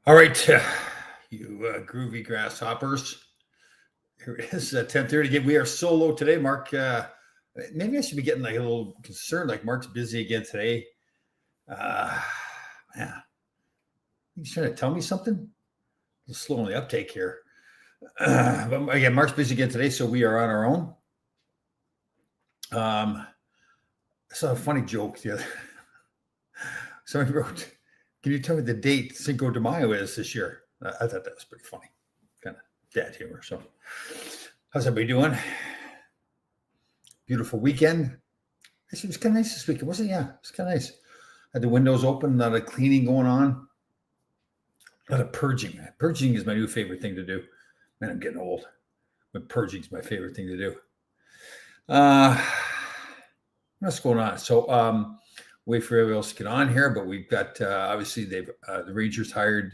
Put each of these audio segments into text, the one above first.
All right, you groovy grasshoppers. Here it is, 10:30 again. We are solo today, Mark. Maybe I should be getting like a little concerned. Like Mark's busy again today. Uh, yeah, he's trying to tell me something. A little slow on the uptake here. But again, Mark's busy again today, so we are on our own. I saw a funny joke the other. Somebody wrote, "Can you tell me the date Cinco de Mayo is this year?" I thought that was pretty funny, kind of dad humor. So, how's everybody doing? Beautiful weekend. It was kind of nice this weekend, wasn't it? Yeah, it was kind of nice. Had the windows open, a lot of cleaning going on, a lot of purging. Purging is my new favorite thing to do. Man, I'm getting old, but purging is my favorite thing to do. What's going on? So, wait for everybody else to get on here, but we've got obviously the Rangers hired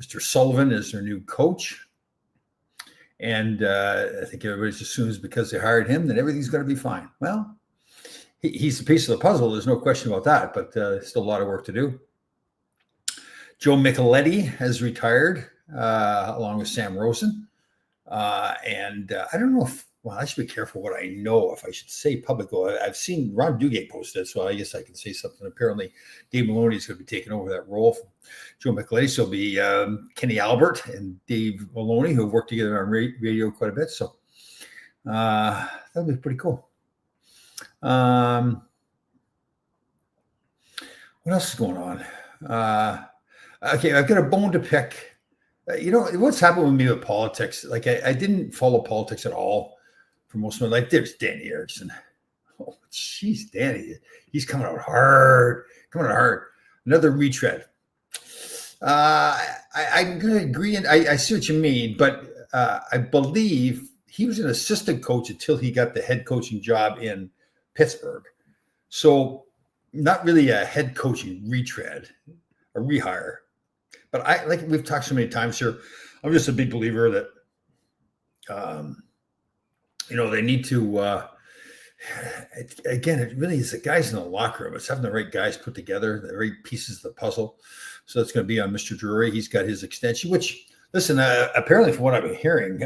Mr. Sullivan as their new coach, and I think everybody's assumes because they hired him that everything's going to be fine. Well, he's a piece of the puzzle. There's no question about that, but still a lot of work to do. Joe Micheletti has retired along with Sam Rosen, and I don't know if. Well, I should be careful what I know if I should say publicly. I've seen Ron Duguay posted, so I guess I can say something. Apparently, Dave Maloney is going to be taking over that role from Joe Micheletti. So it'll be Kenny Albert and Dave Maloney, who have worked together on radio quite a bit. So that'll be pretty cool. What else is going on? Okay, I've got a bone to pick. You know, what's happened with me with politics? Like, I didn't follow politics at all for most of my life. There's Danny Erickson. Oh, jeez, Danny. He's coming out hard. Another retread. I'm going to agree, and I see what you mean, but I believe he was an assistant coach until he got the head coaching job in Pittsburgh. So not really a head coaching retread, a rehire. But like we've talked so many times here, I'm just a big believer that, they need to, again, it really is the guys in the locker room. It's having the right guys put together, the right pieces of the puzzle. So that's going to be on Mr. Drury. He's got his extension, which, listen, apparently from what I've been hearing,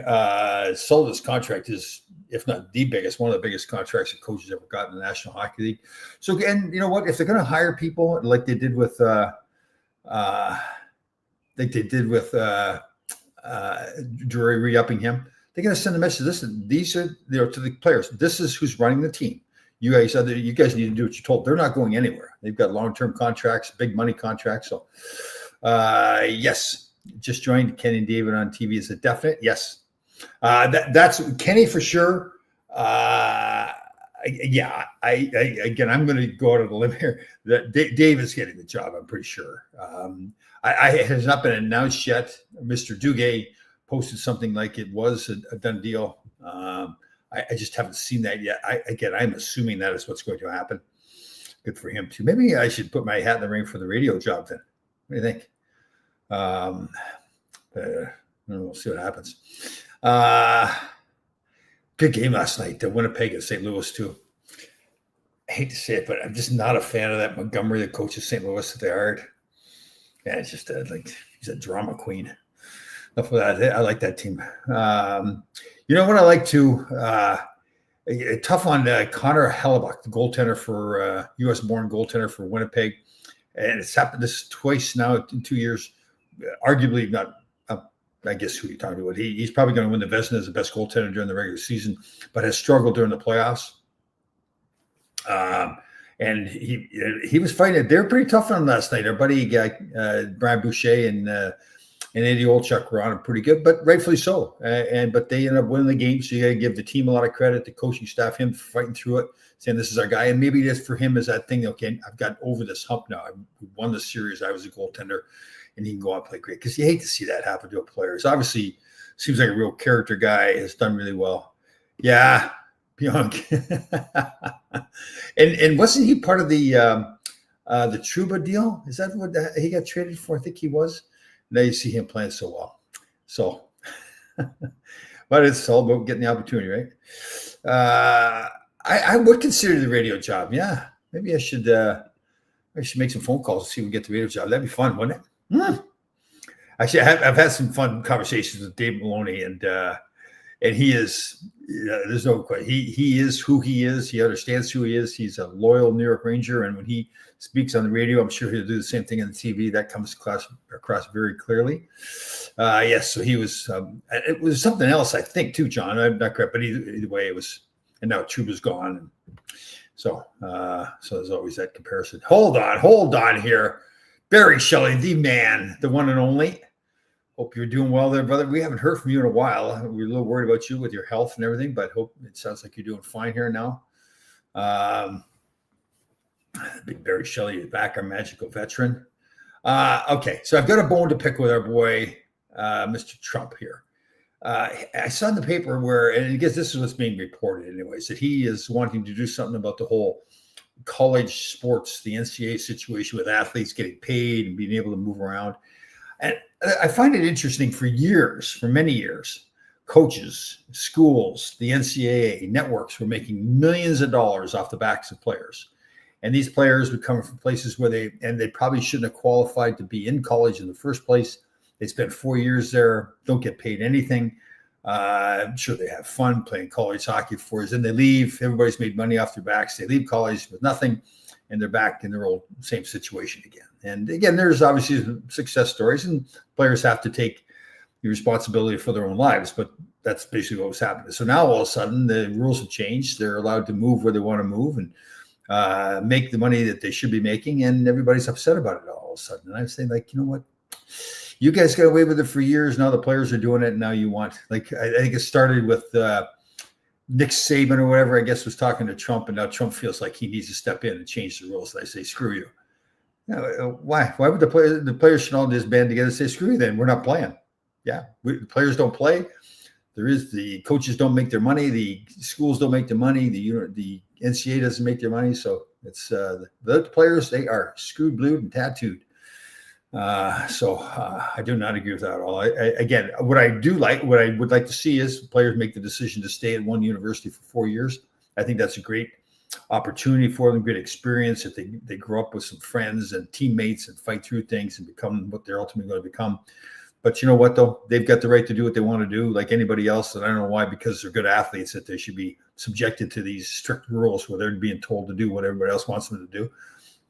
Sullivan's contract is, if not the biggest, one of the biggest contracts that coaches ever got in the National Hockey League. So, and you know what, if they're going to hire people like they did with, Drury re-upping him, they're going to send a message. Listen, these are to the players. This is who's running the team. You guys need to do what you're told. They're not going anywhere. They've got long-term contracts, big money contracts. So, yes, just joined Kenny and David on TV is a definite yes. That's Kenny for sure. Yeah, again, I'm going to go out on a limb here. That Dave is getting the job. I'm pretty sure. It has not been announced yet. Mr. Duguay posted something like it was a done deal. I just haven't seen that yet. I'm assuming that is what's going to happen. Good for him too. Maybe I should put my hat in the ring for the radio job then. What do you think? We'll see what happens. Good game last night. Winnipeg and St. Louis too. I hate to say it, but I'm just not a fan of that Montgomery, the coach of St. Louis that they hired. Yeah, it's just he's a drama queen. Enough of that. I like that team. You know what I like to tough on Connor Hellebuck, the goaltender for U.S.-born goaltender for Winnipeg, and it's happened this twice now in 2 years. Arguably not. I guess who you're talking about. He's probably going to win the Vezina as the best goaltender during the regular season, but has struggled during the playoffs. And he was fighting. They were pretty tough on him last night. Our buddy Brian Boucher and Andy Olchuk were on him pretty good, but rightfully so. But they ended up winning the game. So you got to give the team a lot of credit, the coaching staff, him fighting through it, saying this is our guy. And maybe this for him is that thing. Okay, I've got over this hump now. I won the series. I was a goaltender, and he can go out and play great. Because you hate to see that happen to a player. He's obviously seems like a real character guy. Has done really well. Yeah. Pionk. and wasn't he part of the Trouba deal? Is that what he got traded for? I think he was. Now you see him playing so well. So, but it's all about getting the opportunity, right? I would consider the radio job. Yeah, maybe I should make some phone calls to see if we get the radio job. That'd be fun, wouldn't it? Actually, I've had some fun conversations with Dave Maloney, and he is, there's no question. He is who he is. He understands who he is. He's a loyal New York Ranger, and when he speaks on the radio, I'm sure he'll do the same thing on the TV. That comes across very clearly. Yes, so he was. It was something else, I think, too, John. I'm not correct, but either way, it was. And now Trouba's gone, so there's always that comparison. Hold on here, Barry Shelley, the man, the one and only. Hope you're doing well there, brother. We haven't heard from you in a while. We're a little worried about you with your health and everything, but hope it sounds like you're doing fine here now. Big Barry Shelley is back, our magical veteran. Okay, so I've got a bone to pick with our boy, Mr. Trump here. I saw in the paper where, and I guess this is what's being reported anyways, that he is wanting to do something about the whole college sports, the NCAA situation with athletes getting paid and being able to move around. And I find it interesting for many years, coaches, schools, the NCAA networks were making millions of dollars off the backs of players. And these players would come from places where they probably shouldn't have qualified to be in college in the first place. They spend 4 years there, don't get paid anything. I'm sure they have fun playing college hockey for 4 years. Then they leave. Everybody's made money off their backs. They leave college with nothing, and they're back in their old same situation again. And again, there's obviously success stories, and players have to take the responsibility for their own lives. But that's basically what was happening. So now all of a sudden, the rules have changed. They're allowed to move where they want to move and make the money that they should be making, and everybody's upset about it all of a sudden. And I'm saying, like, you know what? You guys got away with it for years. Now the players are doing it, and now you want, like, I think it started with Nick Saban or whatever, I guess, was talking to Trump, and now Trump feels like he needs to step in and change the rules. And I say, screw you. Why? Why would the players should all just band together and say, screw you then? We're not playing. Yeah, the players don't play. The coaches don't make their money. The schools don't make their money. The NCAA doesn't make their money. So it's the players, they are screwed, blued, and tattooed. So I do not agree with that at all. Again, what I would like to see is players make the decision to stay at one university for 4 years. I think that's a great opportunity for them, great experience. If they grow up with some friends and teammates and fight through things and become what they're ultimately going to become. But you know what, though? They've got the right to do what they want to do, like anybody else. And I don't know why, because they're good athletes, that they should be subjected to these strict rules where they're being told to do what everybody else wants them to do.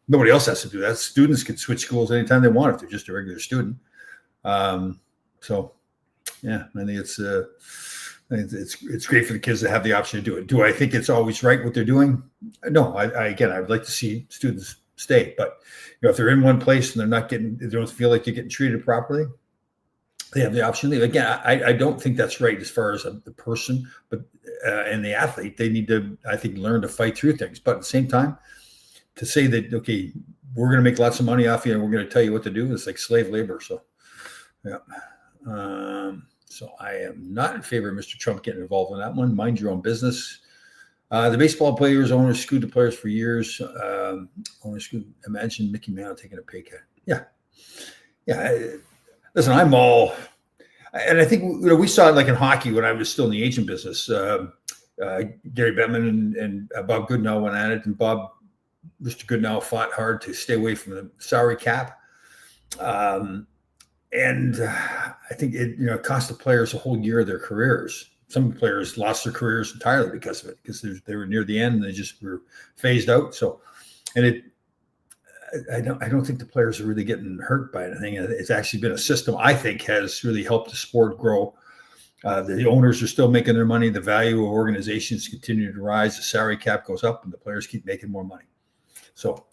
Nobody else has to do that. Students can switch schools anytime they want if they're just a regular student. So, yeah, I think it's great for the kids to have the option to do it. Do I think it's always right what they're doing? No. I would like to see students stay, but if they're in one place and they don't feel like they're getting treated properly, they have the option to leave. Again, I don't think that's right as far as the person, but and the athlete. They need to, I think, learn to fight through things. But at the same time, to say that, okay, we're going to make lots of money off you and we're going to tell you what to do, it's like slave labor. So, yeah. So I am not in favor of Mr. Trump getting involved in that one. Mind your own business. The baseball players, owners screwed the players for years. Owners screwed. Imagine Mickey Mantle taking a pay cut. Yeah. Listen, I'm all, and I think we saw it like in hockey when I was still in the agent business. Gary Bettman and Bob Goodenow went at it, and Mr. Goodenow fought hard to stay away from the salary cap. And I think it cost the players a whole year of their careers. Some players lost their careers entirely because of it, because they were near the end and they just were phased out. So, and I don't think the players are really getting hurt by anything. It's actually been a system I think has really helped the sport grow. The owners are still making their money. The value of organizations continue to rise. The salary cap goes up and the players keep making more money. So,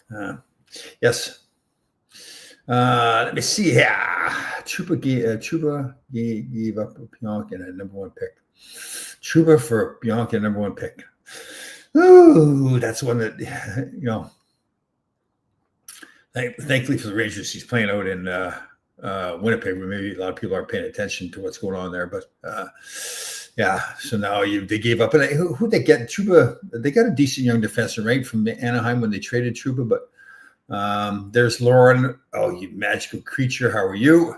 yes. Let me see here. Trouba gave up Bianca and a number one pick. Trouba for Bianca, number one pick. Ooh, that's one that, thankfully for the Rangers, he's playing out in Winnipeg, where maybe a lot of people aren't paying attention to what's going on there. But yeah, so now they gave up. And who they get? Trouba, they got a decent young defenseman, right, from Anaheim when they traded Trouba. But there's Lauren. Oh, you magical creature. How are you?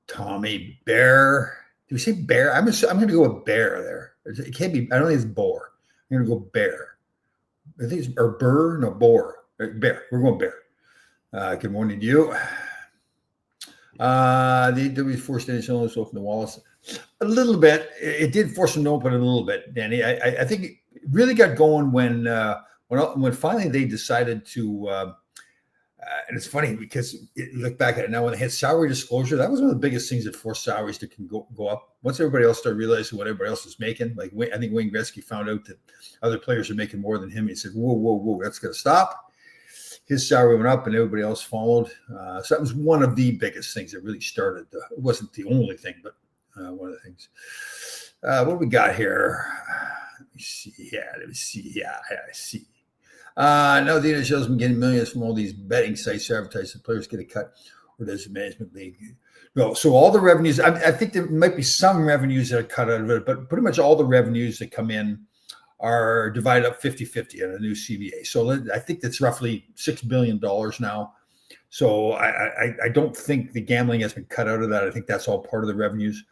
Tommy Bear. Did we say Bear? I'm going to go with Bear there. It can't be. I don't think it's Boar. I'm going to go Bear. I think it's or Burr. No, Boar. Bear. We're going Bear. Good morning to you. They forced Dennis Jones to open the Wallace a little bit. It did force him to open a little bit, Danny. I think it really got going when finally they decided to. And it's funny because look back at it now when they had salary disclosure, that was one of the biggest things that forced salaries to go up. Once everybody else started realizing what everybody else was making, like I think Wayne Gretzky found out that other players are making more than him. He said, whoa, that's going to stop. His salary went up and everybody else followed. So that was one of the biggest things that really started. It wasn't the only thing, but one of the things. What we got here? Let me see. Yeah, I see. No, the NHL's been getting millions from all these betting sites to advertise that players get a cut, or does the management league? No, so all the revenues, I think there might be some revenues that are cut out of it, but pretty much all the revenues that come in are divided up 50-50 on a new CBA. So I think that's roughly $6 billion now. So I don't think the gambling has been cut out of that. I think that's all part of the revenues.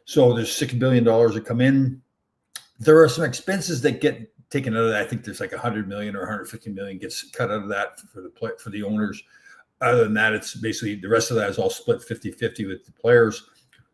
So there's $6 billion that come in. There are some expenses that get taken out of that. I think there's like 100 million or 150 million gets cut out of that for the owners. Other than that, it's basically the rest of that is all split 50-50 with the players.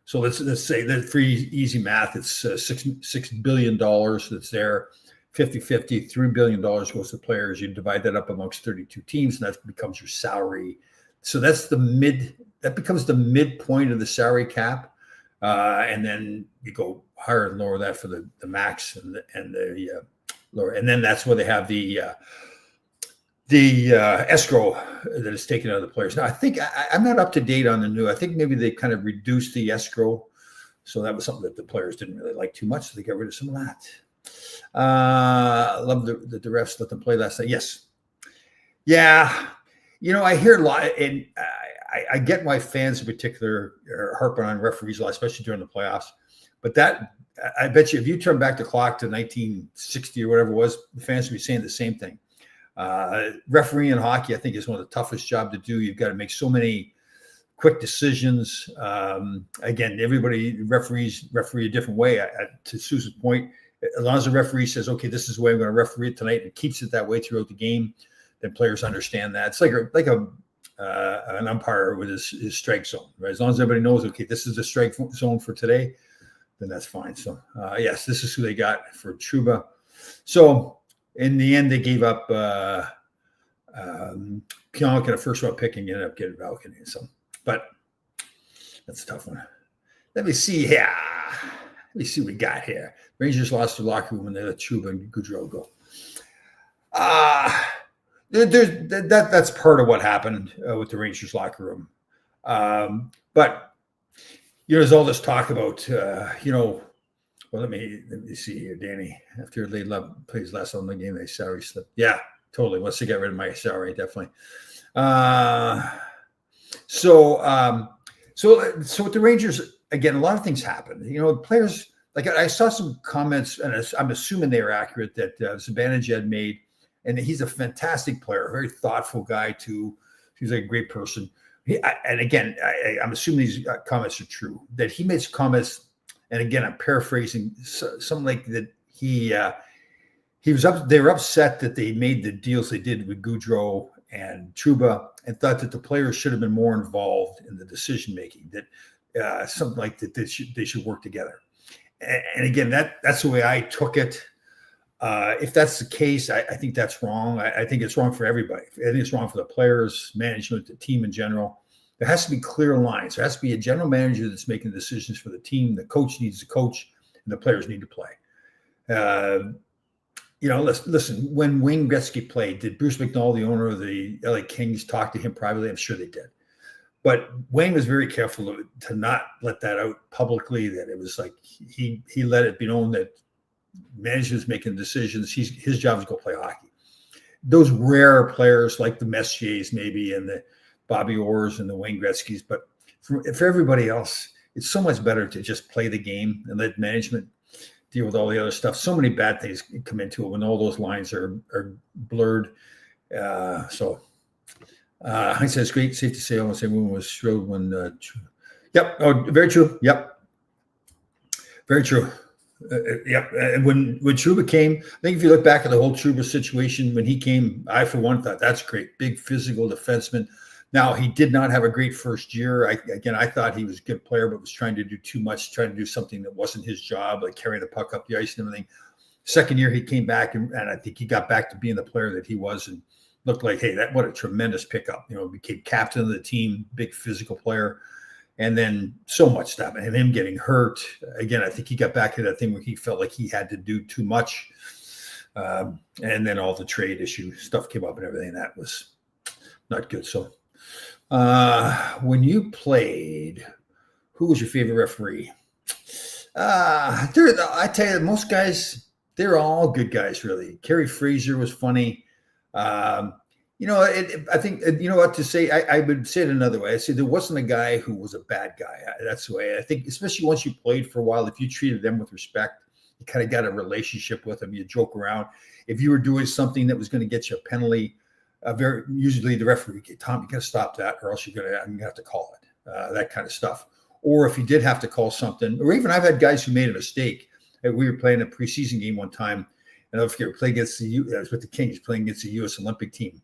So let's say that for easy math, it's $6 billion that's there. 50-50, $3 billion goes to players. You divide that up amongst 32 teams, and that becomes your salary. So that becomes the midpoint of the salary cap. And then you go higher and lower that for the max and the lower. And then that's where they have the escrow that is taken out of the players. Now, I think I'm not up to date on the new. I think maybe they kind of reduced the escrow. So that was something that the players didn't really like too much. So they got rid of some of that. Love that the refs let them play last night. Yes. Yeah. I hear a lot, and I get why fans in particular are harping on referees a lot, especially during the playoffs. But I bet you if you turn back the clock to 1960 or whatever it was, the fans would be saying the same thing. Refereeing in hockey, I think, is one of the toughest jobs to do. You've got to make so many quick decisions. Again, everybody referee a different way. To Susan's point, as long as the referee says, okay, this is the way I'm going to referee it tonight, and keeps it that way throughout the game, then players understand that. It's like an umpire with his strike zone, right? As long as everybody knows, okay, this is the strike zone for today, then that's fine. So, yes, this is who they got for Trouba. So, in the end, they gave up Pionk and a first-round pick and ended up getting Valkyrie. So, but that's a tough one. Let me see here. Let me see what we got here. Rangers lost their locker room when they let Trouba and Gaudreau go. That's part of what happened with the Rangers locker room. But there's all this talk about well, let me see here, Danny. After they plays last on the game, they salary slip. Yeah, totally. Once they get rid of my salary, definitely. So with the Rangers, again, a lot of things happened. Players, like I saw some comments, and I'm assuming they were accurate, that Zibanejad made, and he's a fantastic player, a very thoughtful guy too. He's like a great person. And again, I'm assuming these comments are true, that he made some comments, and again, I'm paraphrasing, something like that they were upset that they made the deals they did with Gaudreau and Trouba, and thought that the players should have been more involved in the decision making, that something like that they should work together. And again, that's the way I took it. If that's the case, I think that's wrong. I think it's wrong for everybody. I think it's wrong for the players, management, the team in general. There has to be clear lines. There has to be a general manager that's making decisions for the team. The coach needs to coach, and the players need to play. Listen, when Wayne Gretzky played, did Bruce McDonald, the owner of the LA Kings, talk to him privately? I'm sure they did. But Wayne was very careful to not let that out publicly, that it was like he let it be known that management's making decisions. His job is to go play hockey. Those rare players like the Messiers maybe, and the Bobby Orrs and the Wayne Gretzkys, but for everybody else, it's so much better to just play the game and let management deal with all the other stuff. So many bad things come into it when all those lines are blurred. I said it's great, safe to say, almost everyone was thrilled when. Yep. Oh, very true. Yep. Very true. Yep. And when Trouba came, I think if you look back at the whole Trouba situation when he came, I for one thought that's great. Big physical defenseman Now, he did not have a great first year. I thought he was a good player, but was trying to do too much, trying to do something that wasn't his job, like carrying the puck up the ice and everything. Second year, he came back, and I think he got back to being the player that he was and looked like, hey, what a tremendous pickup. Became captain of the team, big physical player. And then so much stuff, and him getting hurt. Again, I think he got back to that thing where he felt like he had to do too much. And then all the trade issue stuff came up and everything. That was not good. So when you played, who was your favorite referee? I tell you, most guys, they're all good guys, really. Kerry Fraser was funny. I think, you know what to say? I would say it another way. I say there wasn't a guy who was a bad guy. That's the way I think, especially once you played for a while, if you treated them with respect, you kind of got a relationship with them. You joke around. If you were doing something that was going to get you a penalty, usually the referee, Tom, you got to stop that, or else I'm going to have to call it. That kind of stuff. Or if you did have to call something, or even I've had guys who made a mistake. We were playing a preseason game one time, and I forget, playing against I was with the Kings, playing against the U.S. Olympic team,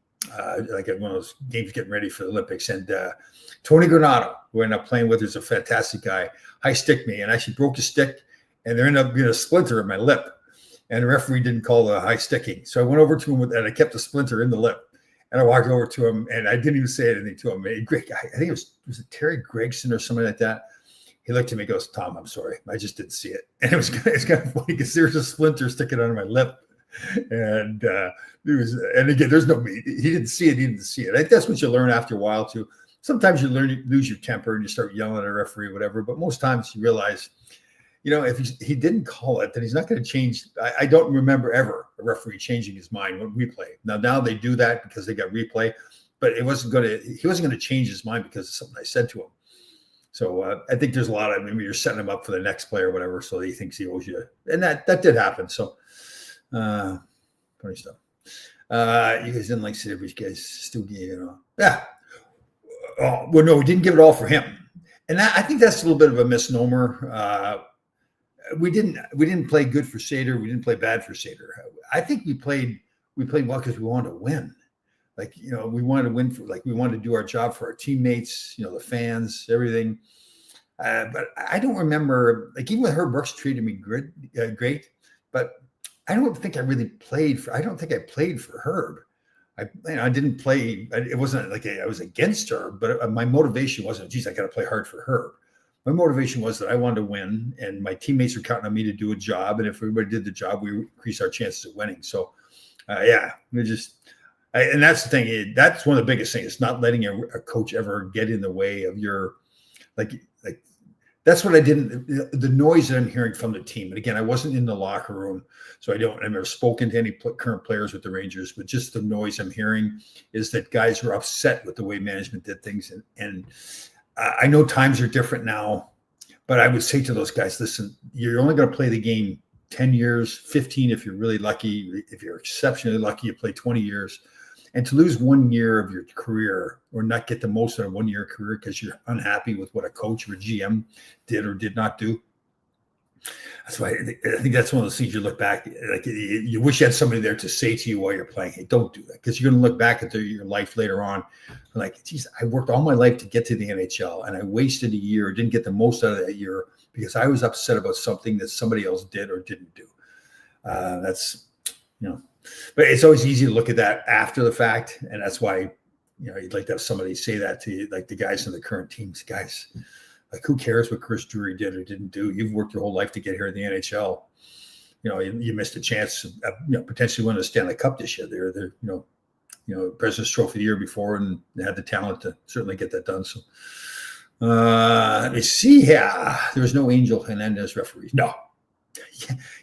like at one of those games getting ready for the Olympics. And Tony Granato, who I ended up playing with, is a fantastic guy, high stick me, and actually broke his stick, and there ended up being a splinter in my lip. And the referee didn't call the high sticking. So I went over to him and I kept the splinter in the lip. And I walked over to him, and I didn't even say anything to him. A great guy. I think was it Terry Gregson or something like that. He looked at me and goes, Tom, I'm sorry. I just didn't see it. And it's kind of funny because there's a splinter sticking under my lip. And again, there's no, he didn't see it. He didn't see it. I think that's what you learn after a while too. Sometimes you lose your temper and you start yelling at a referee or whatever. But most times you realize, if he didn't call it, then he's not going to change. I don't remember ever a referee changing his mind when we play. Now they do that because they got replay, but he wasn't going to change his mind because of something I said to him. So I think there's a lot of, maybe you're setting him up for the next play or whatever, so he thinks he owes you. And that did happen. So funny stuff. You guys didn't like Sabres, guys. Still gave it all. Yeah. Oh, well, no, we didn't give it all for him. And I think that's a little bit of a misnomer. We didn't play good for Sater. We didn't play bad for Sater. I think we played well because we wanted to win. Like, we wanted to win we wanted to do our job for our teammates, the fans, everything. But I don't remember, like, even with Herb Brooks treated me great, but I don't think I really played I don't think I played for Herb. I didn't play. It wasn't like I was against her, but my motivation wasn't, geez, I got to play hard for Herb. My motivation was that I wanted to win, and my teammates were counting on me to do a job. And if everybody did the job, we increase our chances of winning. So, and that's the thing. That's one of the biggest things. It's not letting a coach ever get in the way of your, like that's what I didn't. The noise that I'm hearing from the team. And again, I wasn't in the locker room, so I've never spoken to any current players with the Rangers. But just the noise I'm hearing is that guys were upset with the way management did things. And I know times are different now, but I would say to those guys, listen, you're only going to play the game 10 years, 15 if you're really lucky. If you're exceptionally lucky, you play 20 years. And to lose 1 year of your career or not get the most out of 1 year career because you're unhappy with what a coach or a GM did or did not do. That's why I think that's one of those things you look back, like you wish you had somebody there to say to you while you're playing, hey, don't do that. Because you're going to look back at your life later on like, geez, I worked all my life to get to the NHL and I wasted a year, didn't get the most out of that year because I was upset about something that somebody else did or didn't do. That's, but it's always easy to look at that after the fact. And that's why, you'd like to have somebody say that to you, like the guys in the current teams. Guys, like, who cares what Chris Drury did or didn't do? You've worked your whole life to get here in the NHL. You missed a chance of potentially winning a Stanley Cup this year. They're President's Trophy the year before, and they had the talent to certainly get that done. So let me see here. There was no Angel Hernandez referees. No.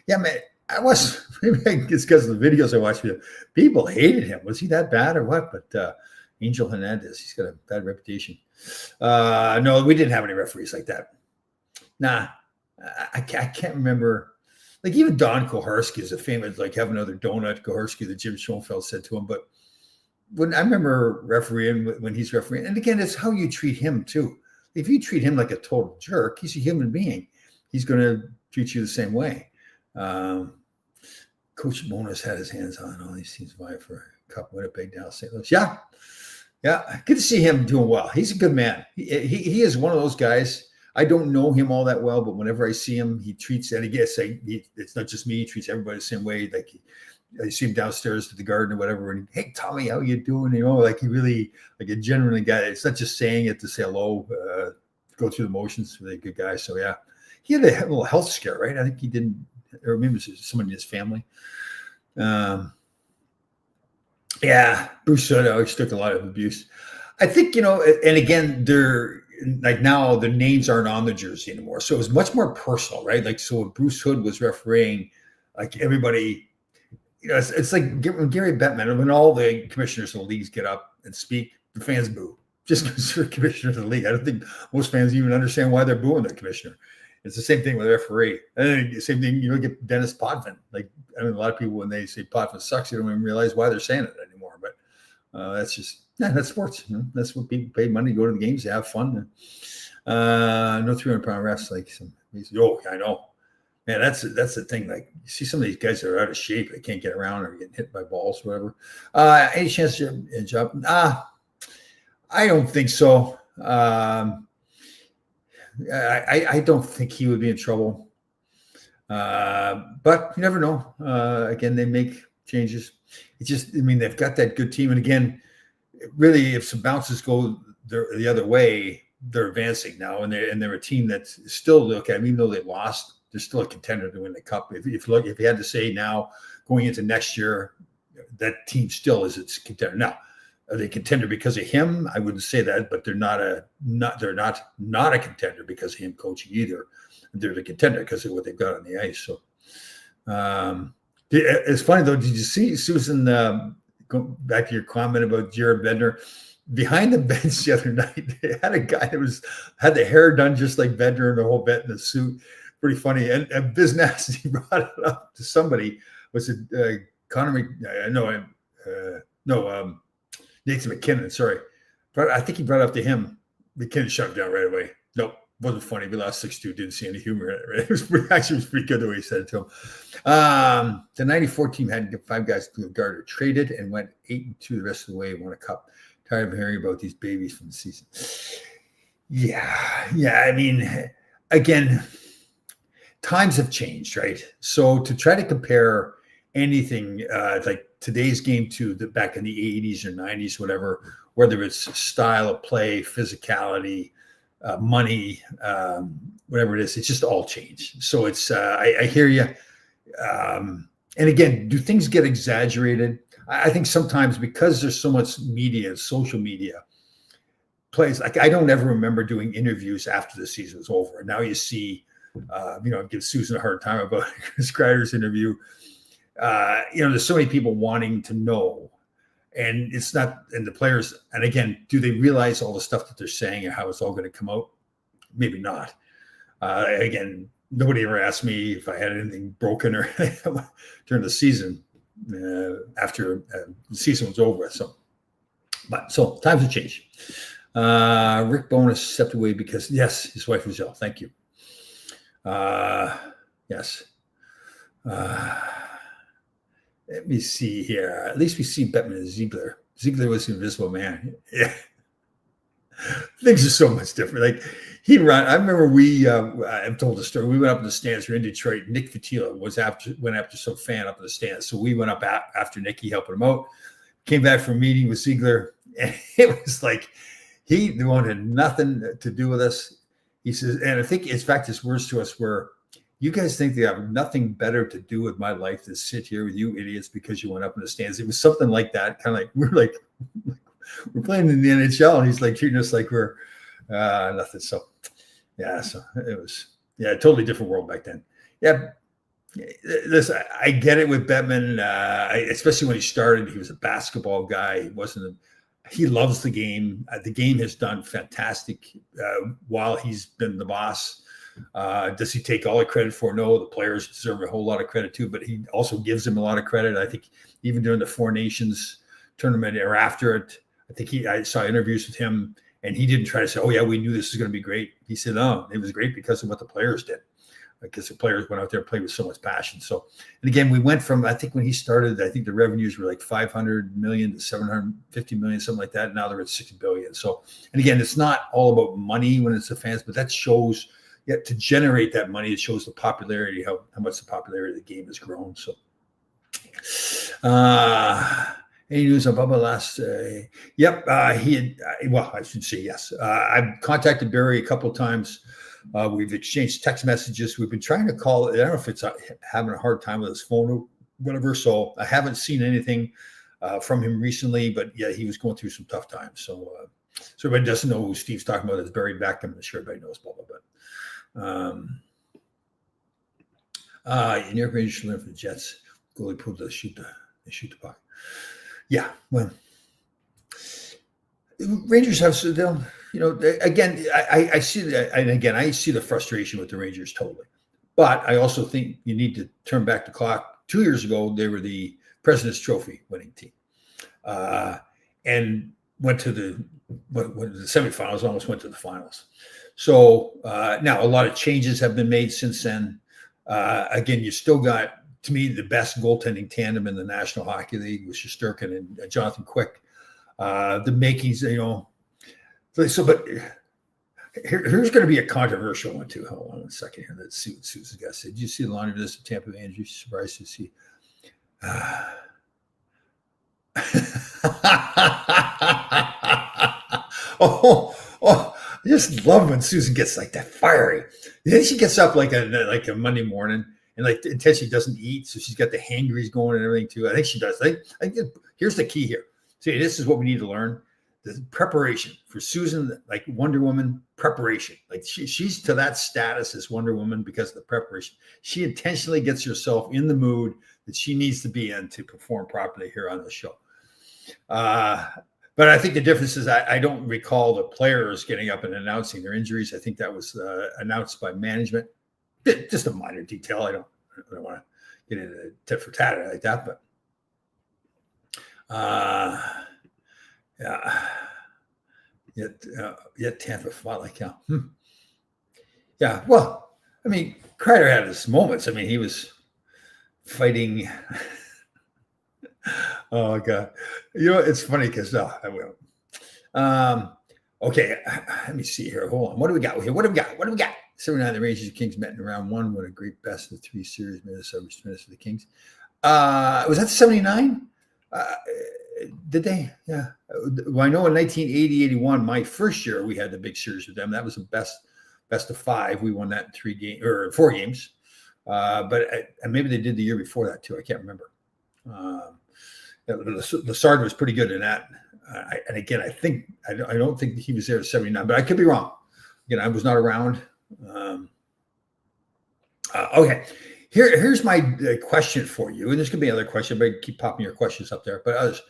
Yeah, man. I was, maybe it's because of the videos I watched. People hated him. Was he that bad or what? But Angel Hernandez, he's got a bad reputation. No, we didn't have any referees like that. Nah, I can't remember. Like, even Don Koharski is a famous, like, have another donut, Koharski, that Jim Schoenfeld said to him. But when I remember refereeing when he's refereeing, and again, it's how you treat him too. If you treat him like a total jerk, he's a human being. He's going to treat you the same way. Coach Bonas had his hands on all these teams vying for Cup, Winnipeg, Dallas, St. Louis. Yeah. Yeah, good to see him doing well. He's a good man. He is one of those guys. I don't know him all that well, but whenever I see him, he treats, and I guess it's not just me. He treats everybody the same way. Like I see him downstairs to the garden or whatever, and hey Tommy, how you doing? You know, like he really like a genuine guy. It's not just saying it to say hello, go through the motions. Really good guy. So yeah, he had a little health scare, right? I think he didn't, or maybe it was someone in his family. Yeah, Bruce Hood always took a lot of abuse. I think, and again, they're like now the names aren't on the jersey anymore. So it was much more personal, right? Like, so when Bruce Hood was refereeing, like everybody, it's like when Gary Bettman, when all the commissioners of the leagues get up and speak, the fans boo just because they're commissioners of the league. I don't think most fans even understand why they're booing their commissioner. It's the same thing with the referee. And then the same thing, get Dennis Potvin. Like, I mean, a lot of people, when they say Potvin sucks, they don't even realize why they're saying it anymore. But that's sports. That's what people pay money to go to the games, to have fun. No 300-pound refs. Like I know. Man, that's the thing. Like, you see some of these guys that are out of shape. They can't get around or getting hit by balls or whatever. Any chance to jump? I don't think so. I don't think he would be in trouble. But you never know. Again, they make changes. It's just, I mean, they've got that good team. And again, really, if some bounces go the other way, they're advancing now. And they're a team that's still, look, I mean, even though they lost, they're still a contender to win the cup. If you had to say now, going into next year, that team still is its contender. Now, are they contender because of him? I wouldn't say that, but they're not a contender because of him coaching either. They're the contender because of what they've got on the ice. So it's funny though. Did you see, Susan? Go back to your comment about Jared Bednar behind the bench the other night. They had a guy that had the hair done just like Bednar and the whole bit in the suit. Pretty funny. And Biz Nasty brought it up to somebody. Was it Connor? Nathan McKinnon, sorry. But I think he brought it up to him. McKinnon shut him down right away. Nope, wasn't funny. We lost 6-2, didn't see any humor in it. Right? It was pretty good the way he said it to him. The 94 team had 5 guys to guard traded and went 8-2 the rest of the way, won a cup. Tired of hearing about these babies from the season. Yeah. I mean, again, times have changed, right? So to try to compare anything like today's game to back in the 80s or 90s, whatever, whether it's style of play, physicality, money, whatever it is, it's just all changed. So it's, I hear you. And again, do things get exaggerated? I think sometimes because there's so much media, social media plays, like I don't ever remember doing interviews after the season was over. And now you see, give Susan a hard time about Chris Kreider's interview. There's so many people wanting to know, and it's not, and the players, and again, do they realize all the stuff that they're saying and how it's all going to come out? Maybe not. Again, nobody ever asked me if I had anything broken or during the season after the season was over. So times have changed. Rick Bowness stepped away because, yes, his wife was ill. Thank you. Yes. Let me see here. At least we see Bettman and Ziegler. Ziegler was the invisible man. Yeah. Things are so much different. Like I remember I've told the story. We went up in the stands. We're in Detroit. Nick Fatila went after some fan up in the stands. So we went up after Nicky, helping him out. Came back from a meeting with Ziegler. And it was like, he wanted nothing to do with us. He says, and I think, in fact, his words to us were, "You guys think they have nothing better to do with my life than sit here with you idiots because you went up in the stands." It was something like that. Kind of like we're playing in the NHL, and he's like treating us like we're nothing. So it was a totally different world back then. Yeah, listen, I get it with Bettman, especially when he started. He was a basketball guy. He loves the game. The game has done fantastic while he's been the boss. Does he take all the credit for? No, the players deserve a whole lot of credit too, but he also gives them a lot of credit. I think even during the Four Nations tournament or after it, I saw interviews with him, and he didn't try to say, "Oh yeah, we knew this was going to be great." He said, "No, it was great because of what the players did." because the players went out there and played with so much passion. So, and again, we went from, I think when he started, I think the revenues were like 500 million to 750 million, something like that. And now they're at 6 billion. So, and again, it's not all about money when it's the fans, but that shows, to generate that money, it shows the popularity, how much the popularity of the game has grown. So, any news on Bubba last? Yep, he had. Well, I should say yes. I've contacted Barry a couple of times. We've exchanged text messages. We've been trying to call. I don't know if it's having a hard time with his phone or whatever. So I haven't seen anything from him recently. But yeah, he was going through some tough times. So everybody doesn't know who Steve's talking about. It's Barry Beckham. I'm sure everybody knows Bubba, but New York Rangers should learn from the Jets. Goalie proved to shoot the puck. Yeah, well, Rangers have, they'll, again, I see that, and again, I see the frustration with the Rangers totally. But I also think you need to turn back the clock. 2 years ago, they were the President's Trophy winning team, and went to the semifinals, almost went to the finals. So now a lot of changes have been made since then. Again, you still got, to me, the best goaltending tandem in the National Hockey League with Shesterkin and Jonathan Quick. The makings, So, but here's going to be a controversial one too. Hold on a second here. Let's see what Susan's got to say. Did you see the laundry list of Tampa Bay injuries? Surprised to see. I just love when Susan gets like that fiery. Then she gets up like a Monday morning. And like intentionally doesn't eat, so she's got the hangries going and everything too. I think she does. I think here's the key here. See, this is what we need to learn: the preparation for Susan, like Wonder Woman preparation. Like she's to that status as Wonder Woman because of the preparation. She intentionally gets herself in the mood that she needs to be in to perform properly here on the show. But I think the difference is I don't recall the players getting up and announcing their injuries. I think that was announced by management. Just a minor detail. I don't want to get into tit for tat like that, but yet Tampa fought like hell. Yeah, well, I mean, Kreider had his moments. I mean, he was fighting. Oh God, it's funny because I will. Okay, let me see here. Hold on. What do we got here? What do we got? 79, the Rangers and Kings met in round one. What a great best of 3 series. Minnesota finished for the Kings. Was that 79? Did they? Yeah. Well, I know in 1980-81, my first year, we had the big series with them. That was the best of 5. We won that in 3 games or 4 games. But maybe they did the year before that too. I can't remember. Lassard was pretty good in that. And again, I don't think he was there at 79, but I could be wrong. Again, I was not around. Okay, here's my question for you, and there's gonna be another question, but keep popping your questions up there. But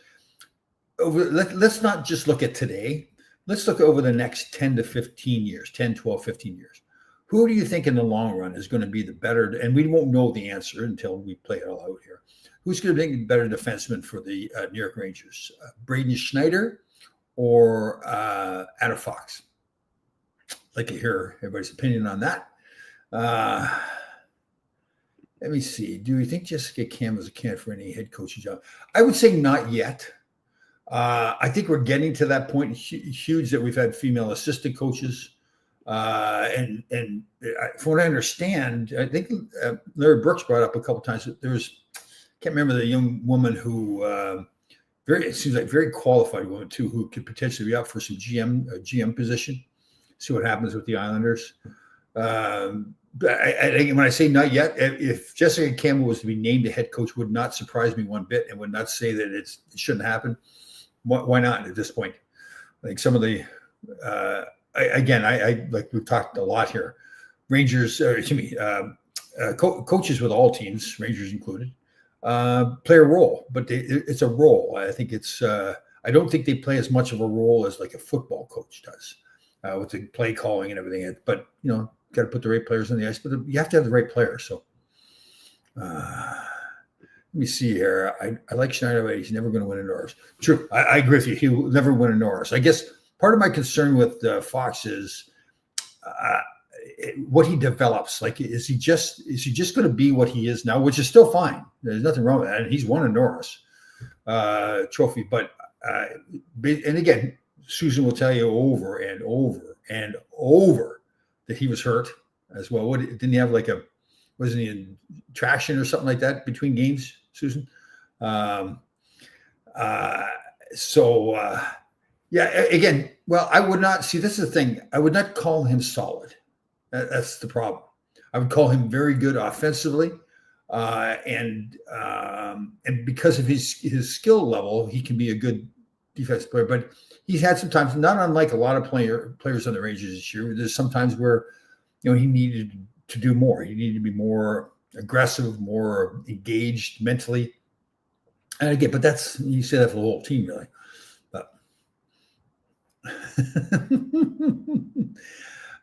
let's not just look at today. Let's look over the next 10 to 15 years, 10, 12, 15 years. Who do you think in the long run is going to be the better? And we won't know the answer until we play it all out here. Who's going to be the better defenseman for the New York Rangers? Braden Schneider or Adam Fox? I'd like to hear everybody's opinion on that. Let me see. Do you think Jessica Campbell is a candidate for any head coaching job? I would say not yet. I think we're getting to that point. Huge that we've had female assistant coaches. And from what I understand, I think Larry Brooks brought up a couple of times that there was, I can't remember the young woman who it seems like very qualified woman too, who could potentially be up for some GM position. See what happens with the Islanders. When I say not yet, if Jessica Campbell was to be named a head coach, would not surprise me one bit, and would not say that it shouldn't happen. Why not at this point? I think some of the I like we've talked a lot here. Rangers, coaches with all teams, Rangers included, play a role, but it's a role. I think it's. I don't think they play as much of a role as like a football coach does with the play calling and everything. But got to put the right players on the ice. But you have to have the right players. So let me see here. I like Schneider, but he's never going to win a Norris. True, I agree with you. He will never win a Norris. I guess part of my concern with Fox is what he develops. Like, is he just going to be what he is now, which is still fine. There's nothing wrong with that. And he's won a Norris trophy. But and again, Susan will tell you over and over and over that he was hurt as well. What didn't he have wasn't he in traction or something like that between games, Susan? Yeah, again, well, I would not see, this is the thing. I would not call him solid. That's the problem. I would call him very good offensively. And because of his skill level, he can be a good defensive player. But he's had some times, not unlike a lot of players on the Rangers this year, there's sometimes where, he needed to do more. He needed to be more aggressive, more engaged mentally. And again, but you say that for the whole team, really. But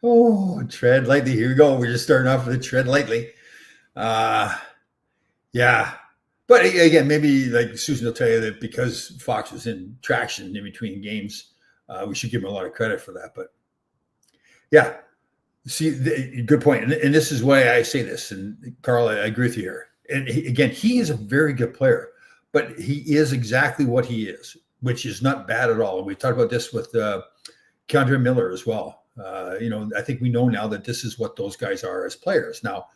oh, tread lightly. Here we go. We're just starting off with a tread lightly. Yeah. But again, maybe like Susan will tell you that because Fox was in traction in between games, we should give him a lot of credit for that. But yeah, see, good point. And this is why I say this. And Carl, I agree with you here. And again, he is a very good player, but he is exactly what he is, which is not bad at all. And we talked about this with K'Andre Miller as well. I think we know now that this is what those guys are as players. Now,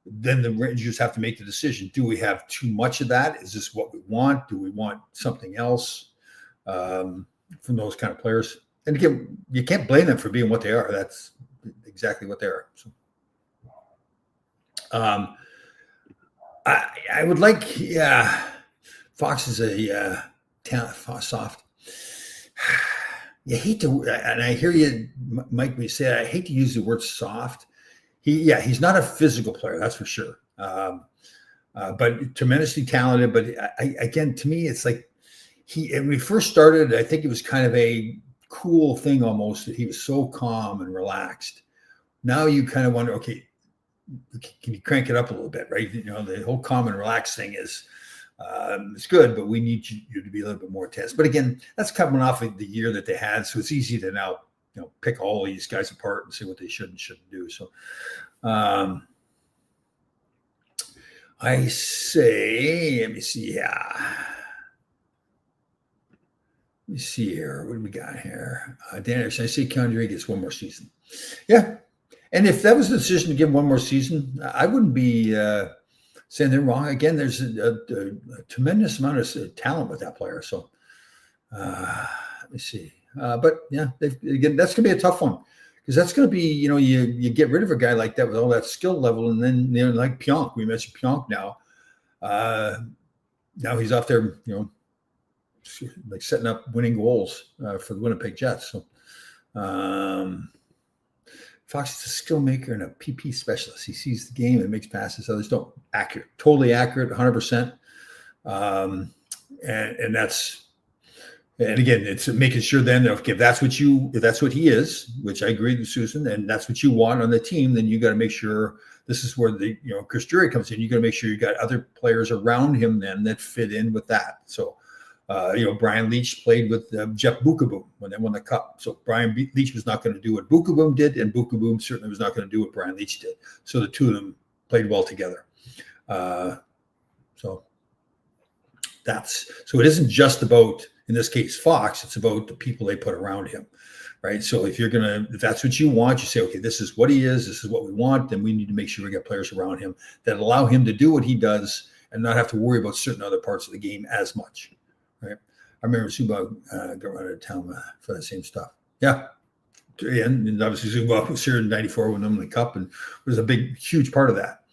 then the Rangers have to make the decision. Do we have too much of that? Is this what we want? Do we want something else from those kind of players? And again, you can't blame them for being what they are. That's exactly what they are. So, I would like, Fox is a soft. You hate to, and I hear you, Mike, we say, I hate to use the word soft. He's not a physical player, that's for sure. But tremendously talented. But again, to me, it's like when we first started, I think it was kind of a cool thing almost that he was so calm and relaxed. Now you kind of wonder, okay, can you crank it up a little bit, right? The whole calm and relaxed thing is it's good, but we need you to be a little bit more tense. But again, that's coming off of the year that they had, so it's easy to now pick all these guys apart and see what they should and shouldn't do. So I say, let me see. Let me see here. What do we got here? Dan Anderson, I say K'Andre gets one more season. Yeah. And if that was the decision to give him one more season, I wouldn't be saying they're wrong. Again, there's a tremendous amount of talent with that player. So let me see. But yeah, again, that's going to be a tough one because that's going to be, you get rid of a guy like that with all that skill level. And then, like Pionk, we mentioned Pionk now. Now he's off there, like setting up winning goals for the Winnipeg Jets. So Fox is a skill maker and a PP specialist. He sees the game and makes passes others don't. Accurate, totally accurate, 100%. And that's. And again, it's making sure then, if that's what he is, which I agree with Susan, and that's what you want on the team, then you got to make sure this is where Chris Drury comes in. You got to make sure you got other players around him then that fit in with that. So, Brian Leetch played with Jeff Bukaboom when they won the cup. So Brian Leetch was not going to do what Bukaboom did, and Bukaboom certainly was not going to do what Brian Leetch did. So the two of them played well together. So it isn't just about, in this case, Fox, it's about the people they put around him, right? So if that's what you want, you say, okay, this is what he is, this is what we want, then we need to make sure we get players around him that allow him to do what he does and not have to worry about certain other parts of the game as much, right? I remember Zubov got run out of town for that same stuff. Yeah. And obviously Zubov was here in 94 when them in the cup and was a huge part of that.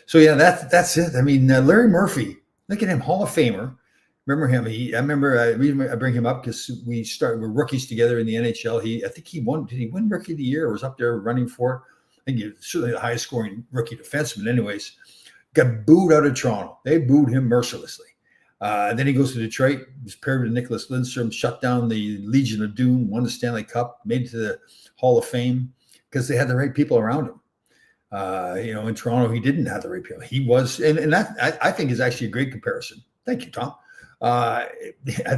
So yeah, that's it. I mean, Larry Murphy, look at him, Hall of Famer. Remember him? I bring him up because we're rookies together in the NHL. I think he won. Did he win Rookie of the Year? Or was up there running for it? I think he's certainly the highest scoring rookie defenseman. Anyways, got booed out of Toronto. They booed him mercilessly. Then he goes to Detroit. Was paired with Nicholas Lindstrom. Shut down the Legion of Doom. Won the Stanley Cup. Made it to the Hall of Fame because they had the right people around him. In Toronto, he didn't have the right people. He was, and that I think is actually a great comparison. Thank you, Tom. I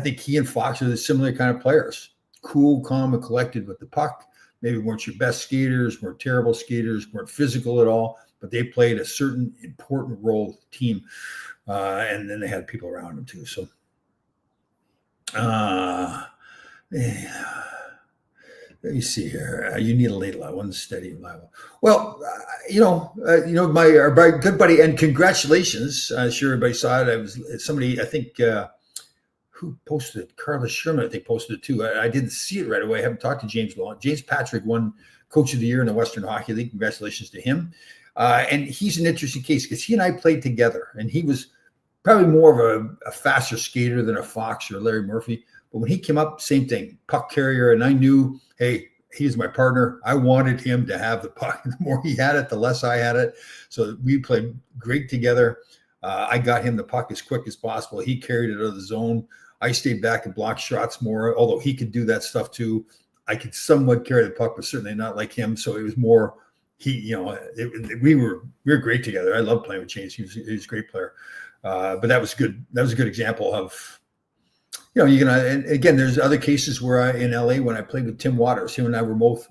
think he and Fox are the similar kind of players. Cool, calm, and collected with the puck. maybe weren't your best skaters, weren't terrible skaters, weren't physical at all, but they played a certain important role with the team. And then they had people around them too. So, yeah. Let me see here. You need a late one steady level. Well, my good buddy, and congratulations. I'm sure everybody saw it. I was somebody, I think, who posted it? Carla Sherman, I think, posted it too. I didn't see it right away. I haven't talked to James long. James Patrick won Coach of the Year in the Western Hockey League. Congratulations to him. And he's an interesting case because he and I played together, and he was probably more of a faster skater than a Fox or Larry Murphy. But when he came up, same thing, puck carrier. And I knew, hey, he's my partner. I wanted him to have the puck. The more he had it, the less I had it. So we played great together. I got him the puck as quick as possible. He carried it out of the zone. I stayed back and blocked shots more, although he could do that stuff too. I could somewhat carry the puck, but certainly not like him. So it was more we were great together. I love playing with James. He was a great player. But that was good. That was a good example of, and again, there's other cases where in LA, when I played with Tim Waters, him and I were both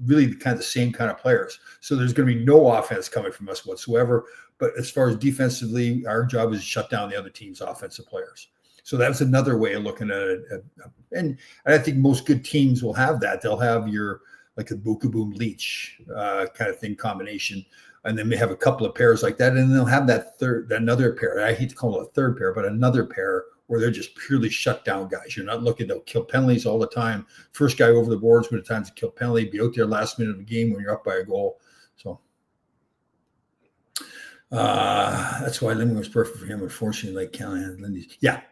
really kind of the same kind of players. So there's going to be no offense coming from us whatsoever. But as far as defensively, our job is to shut down the other team's offensive players. So that's another way of looking at it. And I think most good teams will have that. They'll have your, like a Buka Boom Leach kind of thing combination. And then they have a couple of pairs like that. And they'll have another pair. I hate to call it a third pair, but another pair where they're just purely shut down guys. You're not looking to kill penalties all the time. First guy over the boards when it's time to kill penalty, be out there last minute of the game when you're up by a goal. So that's why Lindgren was perfect for him. Unfortunately, like Callahan, Lindy. Yeah.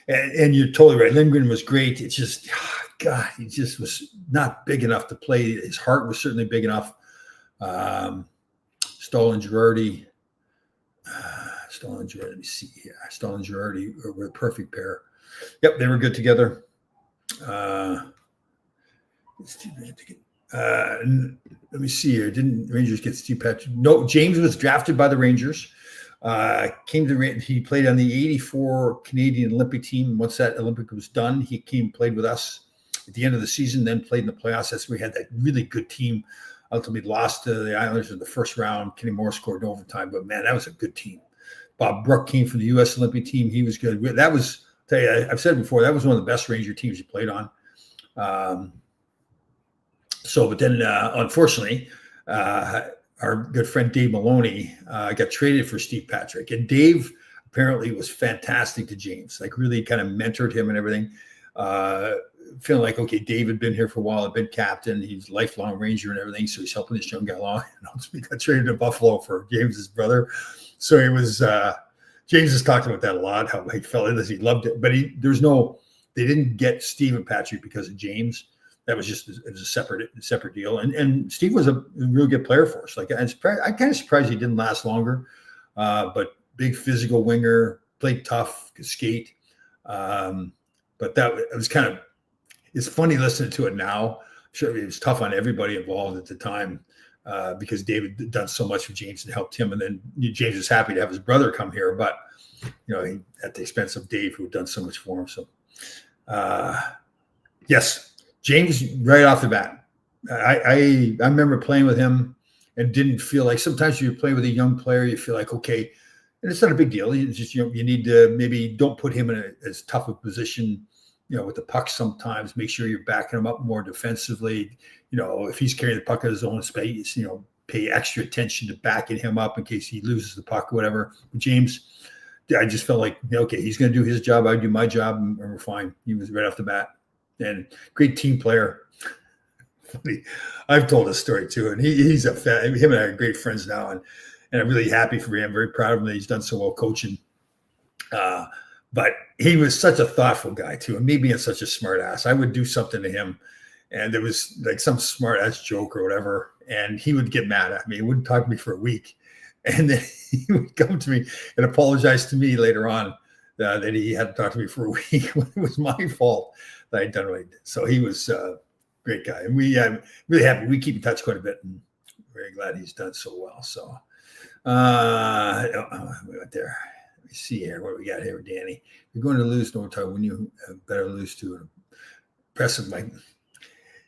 And you're totally right. Lindgren was great. It's just, God, he just was not big enough to play. His heart was certainly big enough. Stahl and Girardi. Let me see here. Stahl and Girardi were a perfect pair. Yep, they were good together. Let me see here. Didn't Rangers get Steve Patrick? No, James was drafted by the Rangers. He played on the 84 Canadian Olympic team. Once that Olympic was done, he played with us at the end of the season, then played in the playoffs. That's where we had that really good team. Ultimately lost to the Islanders in the first round. Kenny Moore scored in overtime, but man, that was a good team. Bob Brook came from the U.S. Olympic team. He was good. That was, I've said before, that was one of the best Ranger teams he played on. But then unfortunately, our good friend Dave Maloney got traded for Steve Patrick. And Dave apparently was fantastic to James, like really kind of mentored him and everything. Feeling like, okay, Dave had been here for a while, had been captain. He's a lifelong Ranger and everything. So he's helping this young guy along. And ultimately got traded to Buffalo for James's brother. So it was, James has talked about that a lot, how he felt it, he loved it. But they didn't get Steve and Patrick because of James. That was just a separate deal. And Steve was a real good player for us. Like, I'm kind of surprised he didn't last longer. But big physical winger, played tough, could skate. But it was kind of, it's funny listening to it now. I'm sure it was tough on everybody involved at the time because David had done so much for James and helped him. And then James was happy to have his brother come here, but at the expense of Dave, who had done so much for him. So, yes. James, right off the bat, I remember playing with him and didn't feel like, sometimes you're playing with a young player, you feel like, okay, and it's not a big deal. It's just, you need to maybe don't put him in as tough a position, with the puck sometimes. Make sure you're backing him up more defensively. If he's carrying the puck at his own space, pay extra attention to backing him up in case he loses the puck or whatever. But James, I just felt like, okay, he's going to do his job. I do my job, and we're fine. He was right off the bat. And great team player. I've told this story too, and he's a fan. Him and I are great friends now, and I'm really happy for him. Very proud of him that he's done so well coaching. But he was such a thoughtful guy too, and me being such a smart ass, I would do something to him, and there was like some smart ass joke or whatever, and he would get mad at me. He wouldn't talk to me for a week, and then he would come to me and apologize to me later on that he hadn't talked to me for a week when it was my fault that I'd done what I did. So he was a great guy. And I'm really happy. We keep in touch quite a bit, and very glad he's done so well. So we went there. Let me see here. What do we got here, Danny? You're going to lose no time when you better lose to an impressive, like,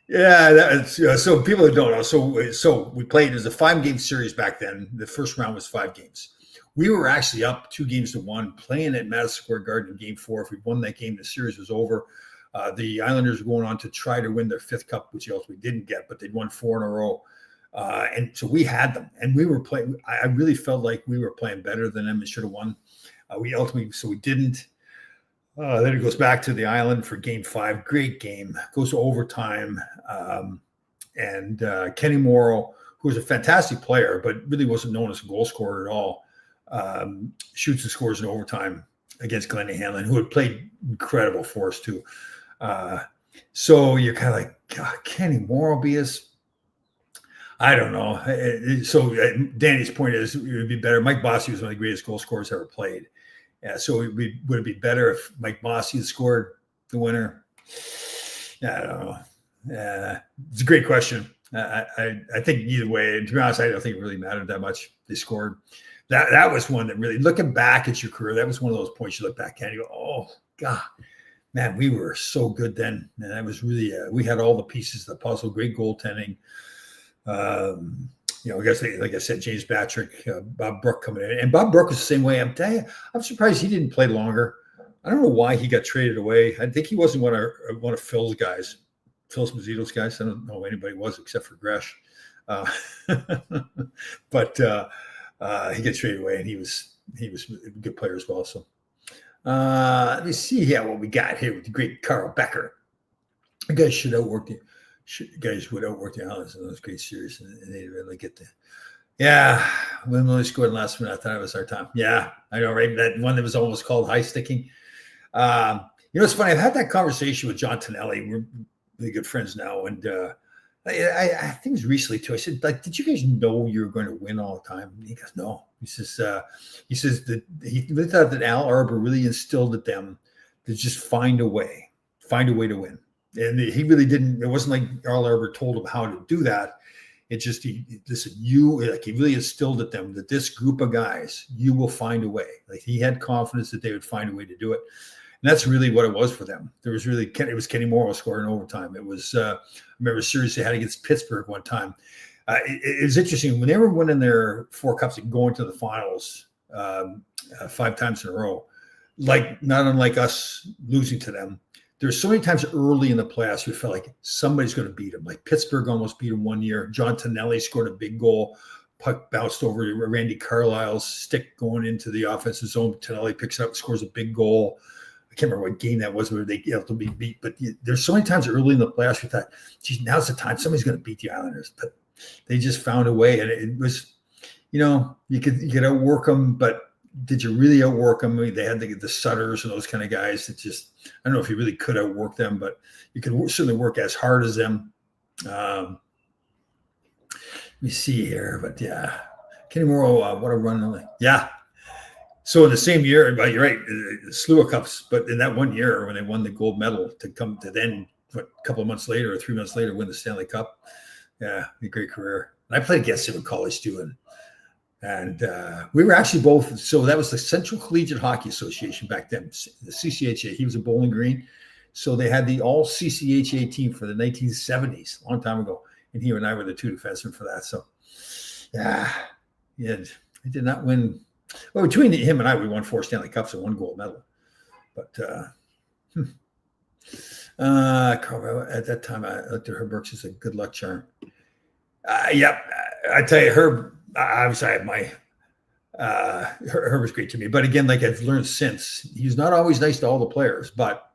Yeah, that's so people that don't know. So we played as a 5 game series back then. The first round was 5 games. We were actually up 2 games to 1, playing at Madison Square Garden in Game 4. If we won that game, the series was over. The Islanders were going on to try to win their 5th cup, which they ultimately didn't get, but they'd won 4 in a row. And so we had them, and we were playing. I really felt like we were playing better than them and should have won. We ultimately, so we didn't. Then it goes back to the Island for Game 5. Great game. Goes to overtime. And Kenny Morrow, who was a fantastic player, but really wasn't known as a goal scorer at all, shoots and scores in overtime against Glennie Hanlon, who had played incredible for us too. So you're kind of like, God, Kenny Morrow be as, I don't know. So Danny's point is it would be better. Mike Bossy was one of the greatest goal scorers ever played. So would it be better if Mike Bossy had scored the winner? I don't know. It's a great question. I think either way, to be honest, I don't think it really mattered that much. They scored. That was one that really, looking back at your career, that was one of those points you look back at and you go, oh, God, man, we were so good then. And that was really, we had all the pieces of the puzzle, great goaltending. I guess, like I said, James Patrick, Bob Brook coming in. And Bob Brook was the same way. I'm telling you, I'm surprised he didn't play longer. I don't know why he got traded away. I think he wasn't one of Phil's guys, Phil Mazzito's guys. I don't know who anybody was except for Gresh. But he gets traded away, and he was a good player as well. So let me see what we got here with the great Carl Becker. The guys should outwork the guys would outwork the Islanders in those great series, and they really get the. Yeah, when we scored in last minute, I thought it was our time. Yeah, I know, right? That one that was almost called high sticking. It's funny. I've had that conversation with John Tonelli. We're really good friends now, and I think it was recently too. I said, like, did you guys know you were going to win all the time? And he goes, no. He says that he thought that Al Arbour really instilled at them to just find a way to win. And he really didn't. It wasn't like Al Arbour told him how to do that. It just he really instilled at them that this group of guys, you will find a way. Like, he had confidence that they would find a way to do it. And that's really what it was for them. It was Kenny Morrow scoring overtime. It was, I remember a series they had against Pittsburgh one time. It was interesting when they were winning their 4 cups and going to the finals 5 times in a row, like not unlike us losing to them. There's so many times early in the playoffs we felt like somebody's going to beat them. Like Pittsburgh almost beat them one year. John Tonelli scored a big goal. Puck bounced over to Randy Carlyle's stick going into the offensive zone. Tonelli picks it up, scores a big goal. I can't remember what game that was where they to be beat. But there's so many times early in the playoffs we thought, geez, now's the time somebody's going to beat the Islanders. But they just found a way. And it was, you could outwork them, but did you really outwork them? I mean, they had the Sutters and those kind of guys that just, I don't know if you really could outwork them, but you could certainly work as hard as them. Let me see here, but yeah, Kenny Morrow, what a run. Yeah. So in the same year, you're right, a slew of cups, but in that one year when they won the gold medal to come to then, a couple of months later or 3 months later, win the Stanley Cup. Yeah, a great career. And I played against him in college too. And we were actually both, so that was the Central Collegiate Hockey Association back then, the CCHA. He was a Bowling Green. So they had the all CCHA team for the 1970s, a long time ago. And he and I were the 2 defensemen for that. So, yeah, he did not win. Well, between him and I, we won 4 Stanley Cups and 1 gold medal. But Carl, at that time, I looked at Herb Brooks as a good luck charm. Yep, I tell you, Herb. Obviously, I have my Herb was great to me, but again, like I've learned since, he's not always nice to all the players, but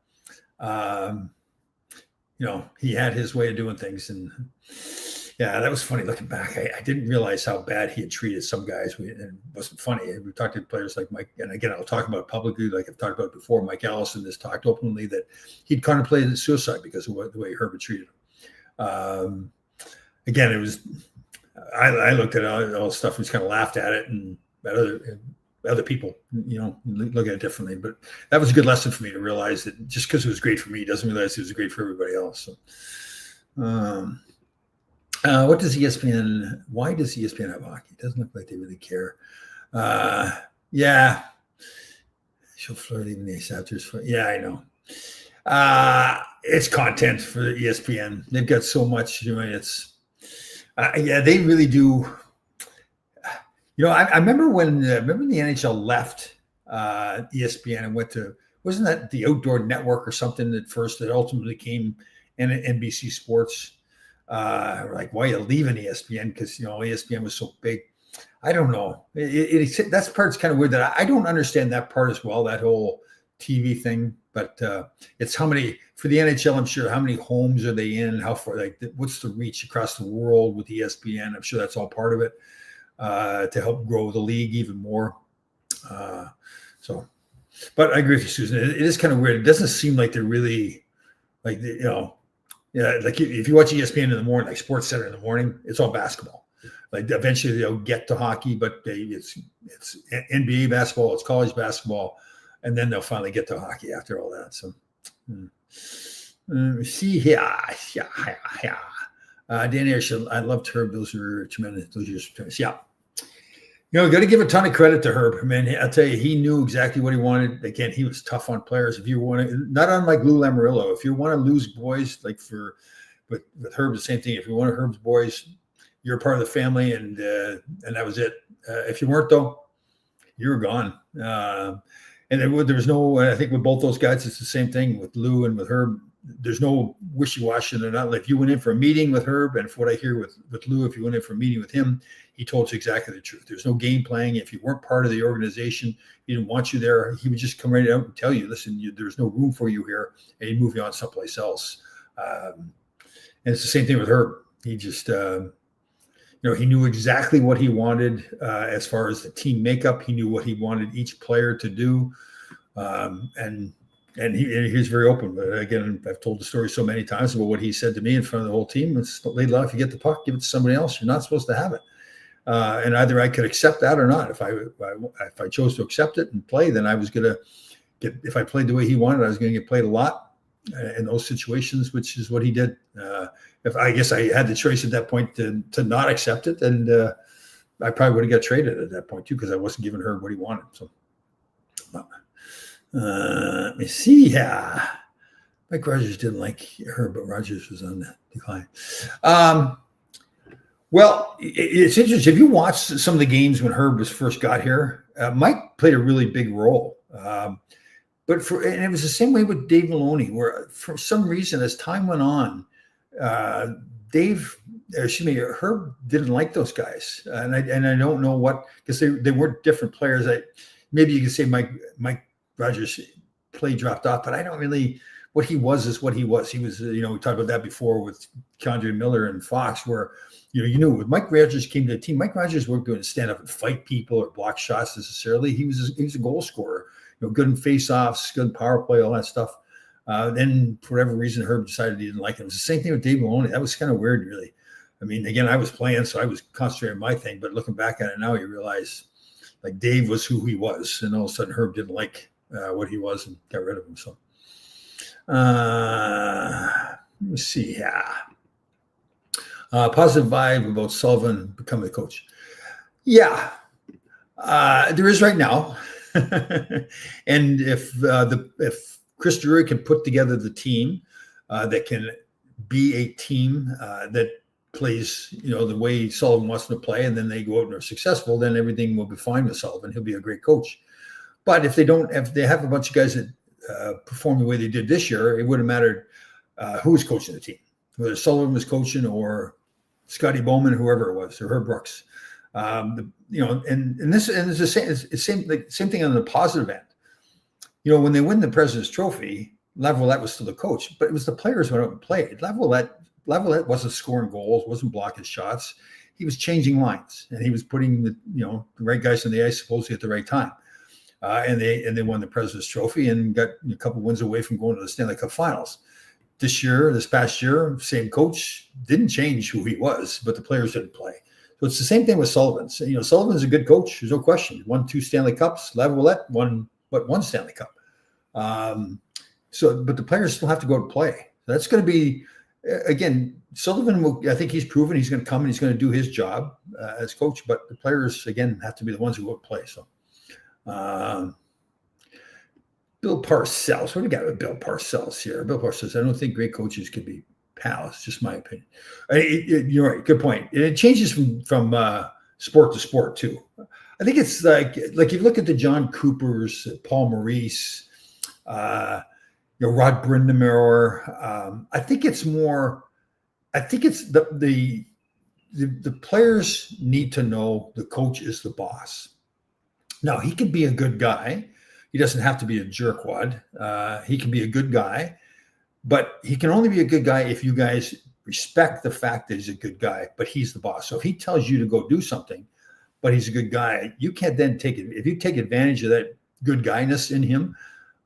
he had his way of doing things, and yeah, that was funny looking back. I didn't realize how bad he had treated some guys. It wasn't funny. We talked to players like Mike, and again, I'll talk about it publicly, like I've talked about before. Mike Allison has talked openly that he'd contemplated suicide because of the way Herb had treated him. Again, it was. I looked at all the stuff and just kind of laughed at it, and other people, look at it differently. But that was a good lesson for me to realize that just because it was great for me doesn't realize it was great for everybody else. So, what does ESPN? Why does ESPN have hockey? It doesn't look like they really care. Yeah, she'll flirt even the Acceptors. Yeah, I know. It's content for ESPN. They've got so much. It's yeah, they really do. I remember when the NHL left ESPN and went to, wasn't that the Outdoor Network or something at first that ultimately came in NBC Sports? Like, why are you leaving ESPN? Because ESPN was so big. I don't know. That part's kind of weird. That I don't understand that part as well. That whole TV thing. But it's how many for the NHL. I'm sure how many homes are they in? How far? Like, what's the reach across the world with ESPN? I'm sure that's all part of it to help grow the league even more. But I agree with you, Susan. It is kind of weird. It doesn't seem like they're really like like if you watch ESPN in the morning, like Sports Center in the morning, it's all basketball. Like eventually they'll get to hockey, but it's NBA basketball, it's college basketball, and then they'll finally get to hockey after all that. So, see, Danny Ayers, I loved Herb. Those were tremendous. Those are tremendous. Yeah. Got to give a ton of credit to Herb. Man, I'll tell you, he knew exactly what he wanted. Again, he was tough on players. If you want to, not unlike Lou Lamoriello, if you want to lose boys, like with Herb, the same thing. If you want to Herb's boys, you're part of the family, and that was it. If you weren't, though, you were gone. And there was no. I think with both those guys, it's the same thing with Lou and with Herb. There's no wishy-washy. They're not like, if you went in for a meeting with Herb, and for what I hear with Lou, if you went in for a meeting with him, he told you exactly the truth. There's no game playing. If you weren't part of the organization, he didn't want you there, he would just come right out and tell you, listen, there's no room for you here, and he'd move you on someplace else. And it's the same thing with Herb. He just, he knew exactly what he wanted as far as the team makeup. He knew what he wanted each player to do. And he was very open. But again, I've told the story so many times about what he said to me in front of the whole team. It's laid low. If you get the puck, give it to somebody else. You're not supposed to have it. And either I could accept that or not. If I chose to accept it and play, then I was going to get. If I played the way he wanted, I was going to get played a lot in those situations, which is what he did. If I guess I had the choice at that point to not accept it, and I probably would have got traded at that point too, because I wasn't giving Herb what he wanted. So. Let me see. Mike Rogers didn't like her, but Rogers was on the decline. Well, it's interesting. If you watched some of the games when Herb was first got here, Mike played a really big role. And it was the same way with Dave Maloney, where for some reason, as time went on, Herb didn't like those guys, and I don't know what, because they weren't different players. Maybe you could say Mike Rogers' play dropped off, but I don't really. What he was is what he was. He was, we talked about that before with K'Andre Miller and Fox, where you knew when Mike Rogers came to the team, Mike Rogers weren't going to stand up and fight people or block shots necessarily. He was a goal scorer, good in face-offs, good in power play, all that stuff. Then for whatever reason, Herb decided he didn't like him. It was the same thing with Dave Maloney. That was kind of weird, really. I mean, again, I was playing, so I was concentrating on my thing. But looking back at it now, you realize like Dave was who he was, and all of a sudden Herb didn't like what he was and got rid of him. So let me see. Positive vibe about Sullivan becoming the coach. Yeah, there is right now. And if Chris Drury can put together the team that can be a team that plays, the way Sullivan wants to play, and then they go out and are successful, then everything will be fine with Sullivan. He'll be a great coach. But if they have a bunch of guys that perform the way they did this year, it wouldn't matter who was coaching the team, whether Sullivan was coaching or Scotty Bowman, whoever it was, or Herb Brooks. And this is the same thing on the positive end. When they win the President's Trophy, Laviolette was still the coach, but it was the players who went out and played. Laviolette wasn't scoring goals, wasn't blocking shots. He was changing lines, and he was putting the right guys on the ice supposedly at the right time. And they won the President's Trophy and got a couple wins away from going to the Stanley Cup Finals. This past year, same coach, didn't change who he was, but the players didn't play. So it's the same thing with Sullivan. So, Sullivan's a good coach. There's no question. Won 2 Stanley Cups. Laviolette won one Stanley Cup. But the players still have to go out and play. So that's going to be, again, Sullivan I think he's proven he's going to come and he's going to do his job as coach. But the players, again, have to be the ones who go out and play. So. Bill Parcells. What do we got with Bill Parcells here? Bill Parcells. I don't think great coaches can be pals. Just my opinion. You're right. Good point. And it changes from sport to sport too. I think it's like you look at the John Coopers, Paul Maurice, Rod Brindamore. I think it's more. I think it's the players need to know the coach is the boss. Now, he can be a good guy. He doesn't have to be a jerkwad. He can be a good guy, but he can only be a good guy if you guys respect the fact that he's a good guy, but he's the boss. So if he tells you to go do something, but he's a good guy, you can't then take it. If you take advantage of that good guyness in him,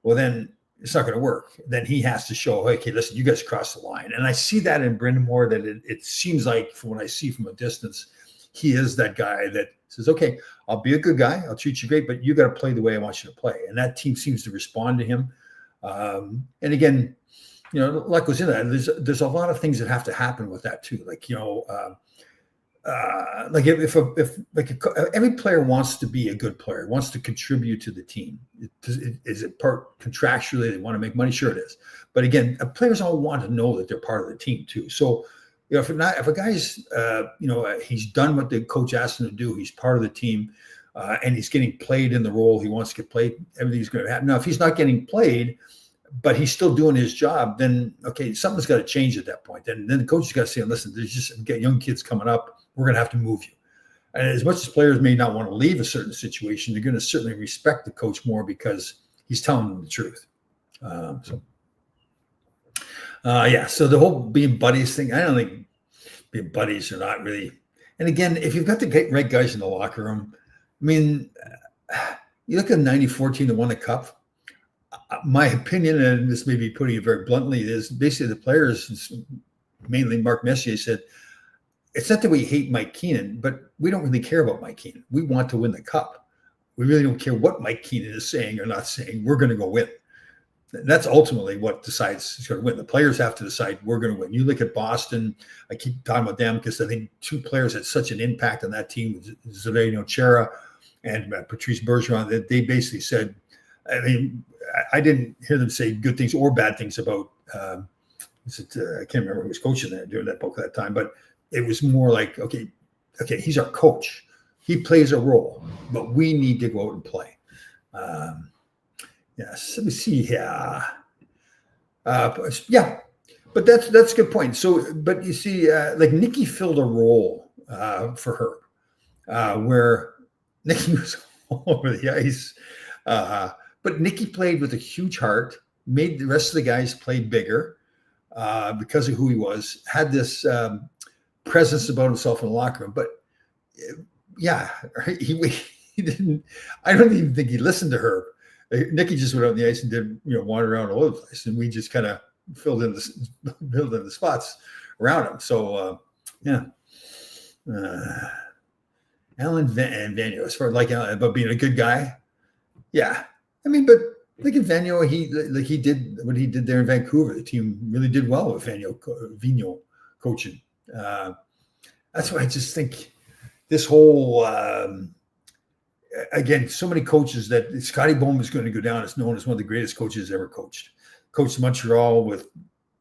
well, then it's not going to work. Then he has to show, okay, listen, you guys crossed the line. And I see that in Brindamore, that it seems like, from what I see from a distance, he is that guy that says, okay, I'll be a good guy. I'll treat you great, but you got to play the way I want you to play. And that team seems to respond to him. And again, like goes into that. There's a lot of things that have to happen with that too. Like, like if every player wants to be a good player, wants to contribute to the team. Is it part contractually? They want to make money. Sure it is. But again, players all want to know that they're part of the team too. So, if a guy's, he's done what the coach asked him to do, he's part of the team, and he's getting played in the role he wants to get played, everything's going to happen. Now, if he's not getting played, but he's still doing his job, then, okay, something's got to change at that point. Then the coach has got to say, listen, there's just young kids coming up. We're going to have to move you. And as much as players may not want to leave a certain situation, they're going to certainly respect the coach more because he's telling them the truth. So the whole being buddies thing, I don't think being buddies are not really. And again, if you've got the right guys in the locker room, I mean, you look at the 90-14 that won the cup. My opinion, and this may be putting it very bluntly, is basically the players, mainly Mark Messier, said, it's not that we hate Mike Keenan, but we don't really care about Mike Keenan. We want to win the cup. We really don't care what Mike Keenan is saying or not saying. We're going to go win. That's ultimately what decides who's going to win. The players have to decide we're going to win. You look at Boston. I keep talking about them because I think two players had such an impact on that team, Zdeno Chara and Patrice Bergeron, that they basically said, I mean, I didn't hear them say good things or bad things about, I can't remember who was coaching there during that book at that time, but it was more like, okay, he's our coach. He plays a role, but we need to go out and play. Yes, let me see here. But that's a good point. So, but you see, like Nikki filled a role for her, where Nikki was all over the ice. But Nikki played with a huge heart, made the rest of the guys play bigger because of who he was, had this presence about himself in the locker room. But he didn't, I don't even think he listened to her. Nikki just went out on the ice and did, wander around all over the place, and we just kind of filled in the spots around him. So, Alan Vanier, as far as about being a good guy, yeah. I mean, but look at Vanier. He did what he did there in Vancouver. The team really did well with Vigneault coaching. That's why I just think this whole. Again, so many coaches that Scotty Bowman is going to go down as known as one of the greatest coaches ever coached. Coached Montreal with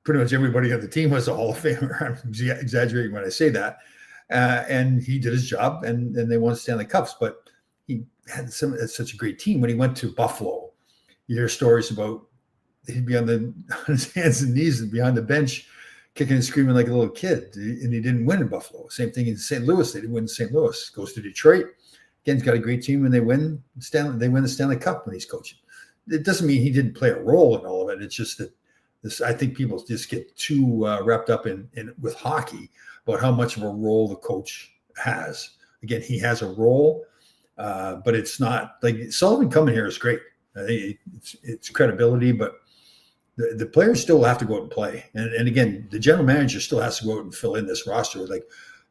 pretty much everybody on the team was a Hall of Famer. I'm exaggerating when I say that. And he did his job, and they won Stanley Cups. But he had such a great team. When he went to Buffalo, you hear stories about he'd be on his hands and knees and behind the bench, kicking and screaming like a little kid. And he didn't win in Buffalo. Same thing in St. Louis. They didn't win in St. Louis. Goes to Detroit. Again, he's got a great team, and they win the Stanley Cup when he's coaching. It doesn't mean he didn't play a role in all of it. It's just that I think people just get too wrapped up in with hockey about how much of a role the coach has. Again, he has a role, but it's not like Sullivan coming here is great. I think it's credibility, but the players still have to go out and play. And again, the general manager still has to go out and fill in this roster. Like,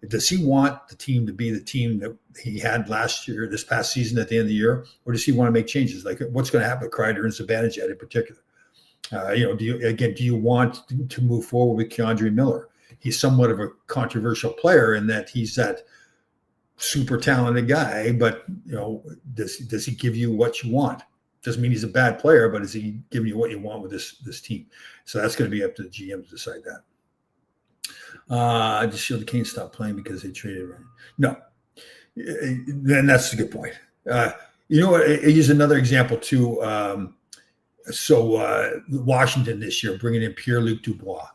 does he want the team to be the team that he had this past season at the end of the year, or does he want to make changes? Like, what's going to happen with Kreider and Zibanejad in particular? Do you want to move forward with Keandre Miller? He's somewhat of a controversial player in that he's that super talented guy, but does he give you what you want? Doesn't mean he's a bad player, but is he giving you what you want with this team? So that's going to be up to the GM to decide that. I just feel the Canes stopped playing because they traded. No, and that's a good point. You know what? I use another example too. Washington this year bringing in Pierre-Luc Dubois,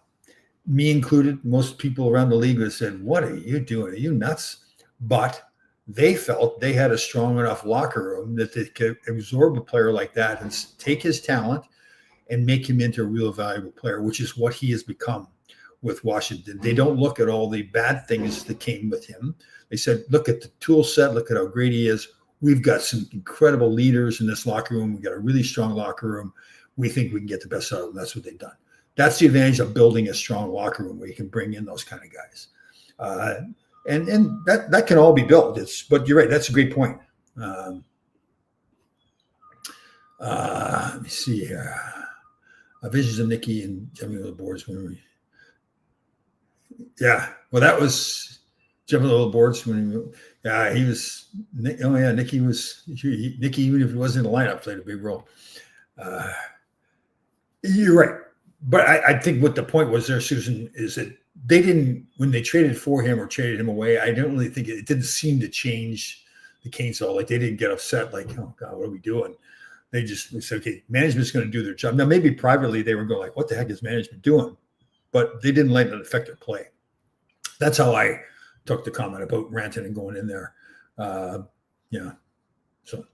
me included, most people around the league would have said, "What are you doing? Are you nuts?" But they felt they had a strong enough locker room that they could absorb a player like that and take his talent and make him into a real valuable player, which is what he has become with Washington. They don't look at all the bad things that came with him. They said, look at the tool set, look at how great he is. We've got some incredible leaders in this locker room. We've got a really strong locker room. We think we can get the best out of them. That's what they've done. That's the advantage of building a strong locker room where you can bring in those kind of guys. And that can all be built. But you're right. That's a great point. Let me see here. Visions of Nicky and jumping over the boards when we. Yeah, well, that was jumping over the boards when he. Yeah, he was. Oh yeah, Nicky was. Nicky, even if he wasn't in the lineup, played a big role. You're right, but I think what the point was there, Susan, is that they didn't, when they traded for him or traded him away, I don't really think it didn't seem to change the Canes at all. Like they didn't get upset, like, oh God, what are we doing? They said, okay, management's going to do their job. Now, maybe privately they were going like, what the heck is management doing? But they didn't let it affect their play. That's how I took the comment about Rantanen and going in there. Yeah. So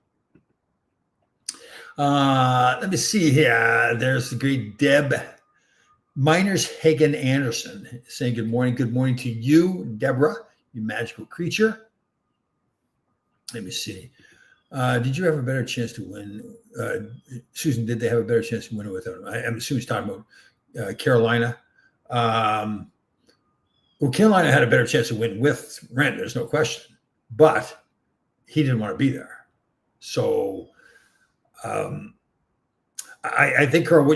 let me see here. There's the great Deb Miners Hagen Anderson saying good morning. Good morning to you, Deborah, you magical creature. Let me see. Did you have a better chance to win? Susan, did they have a better chance to win it without him? I'm assuming he's talking about Carolina. Well, Carolina had a better chance to win with Rent, there's no question. But he didn't want to be there. So I think, Carl,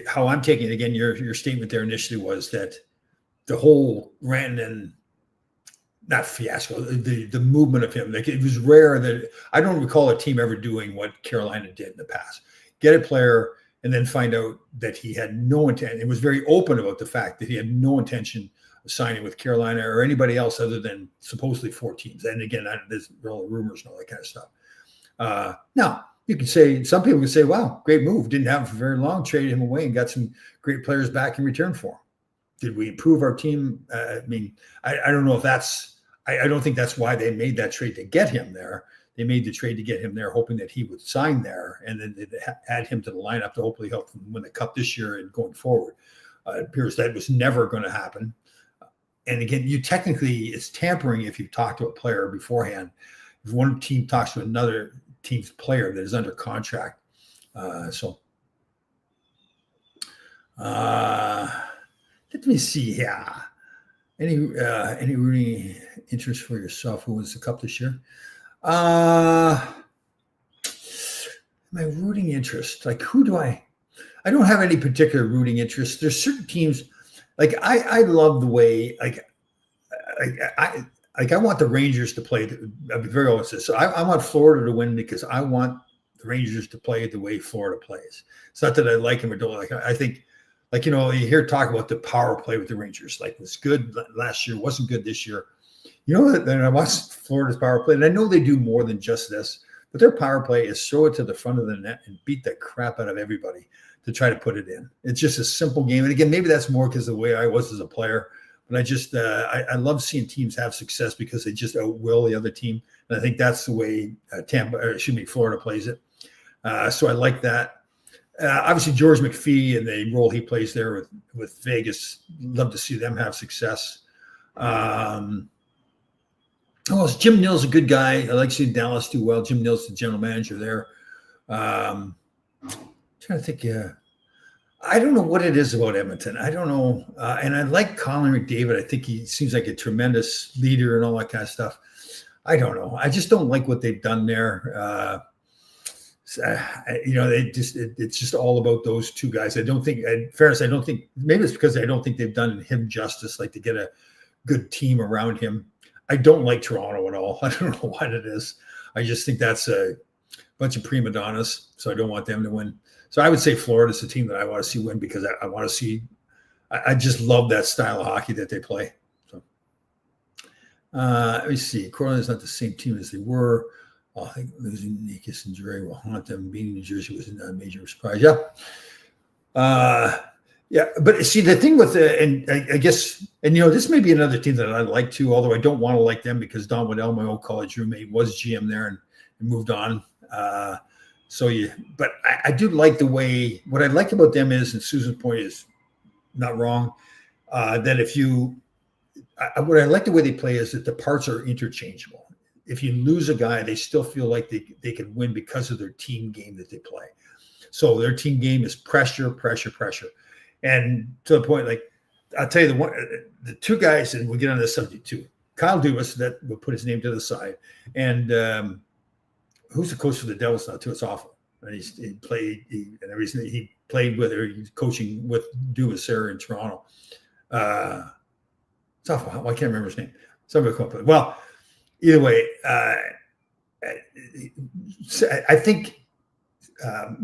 how I'm taking it, again, your statement there initially was that the whole Rantanen, not fiasco, the movement of him, like it was rare that I don't recall a team ever doing what Carolina did in the past. Get a player and then find out that he had no intent. It was very open about the fact that he had no intention of signing with Carolina or anybody else other than supposedly 4 teams. And again, there's all the rumors and all that kind of stuff. Now, you can say, some people can say, wow, great move. Didn't have him for very long, traded him away and got some great players back in return for him. Did we improve our team? I don't know if I don't think that's why they made that trade to get him there. They made the trade to get him there, hoping that he would sign there, and then they'd add him to the lineup to hopefully help them win the Cup this year and going forward. It appears that was never going to happen. And again, it's tampering if you talk to a player beforehand. If one team talks to another team's player that is under contract. Let me see here. Any rooting interest for yourself? Who wins the Cup this year? My rooting interest, like who do I don't have any particular rooting interest. There's certain teams, like I love the way, I want the Rangers to play. I'll be very honest. So I want Florida to win because I want the Rangers to play the way Florida plays. It's not that I like him or don't like him. I think, you hear talk about the power play with the Rangers. Like, was good last year, wasn't good this year. Then I watch Florida's power play, and I know they do more than just this, but their power play is throw it to the front of the net and beat the crap out of everybody to try to put it in. It's just a simple game. And again, maybe that's more because of the way I was as a player. But I just I love seeing teams have success because they just outwill the other team, and I think that's the way Florida plays it. So I like that. Obviously, George McPhee and the role he plays there with Vegas, love to see them have success. Jim Nill's a good guy. I like seeing Dallas do well. Jim Nill's the general manager there. Trying to think. I don't know what it is about Edmonton. I don't know. And I like Colin McDavid. I think he seems like a tremendous leader and all that kind of stuff. I don't know. I just don't like what they've done there. It's just all about those two guys. I don't think, in fairness, maybe it's because I don't think they've done him justice, like to get a good team around him. I don't like Toronto at all. I don't know what it is. I just think that's bunch of prima donnas, so I don't want them to win. So I would say Florida's the team that I want to see win because I want to see. I just love that style of hockey that they play. So let me see. Cortland is not the same team as they were. I think losing Nikis and Drury will haunt them. Beating New Jersey was a major surprise. Yeah. Yeah, but see the thing with and I guess, and this may be another team that I like too, although I don't want to like them because Don Waddell, my old college roommate, was GM there and moved on. But I do like the way. What I like about them is, and Susan's point is not wrong, that what I like the way they play is that the parts are interchangeable. If you lose a guy, they still feel like they can win because of their team game that they play. So their team game is pressure, pressure, pressure. And to the point, like I'll tell you, the two guys, and we'll get on this subject too. Kyle Dubas, that will put his name to the side, and who's the coach for the Devils now too? It's awful. And he played with, or he's coaching with Dubas there in Toronto. It's awful. I can't remember his name. Somebody come up with it. Well, either way, I think.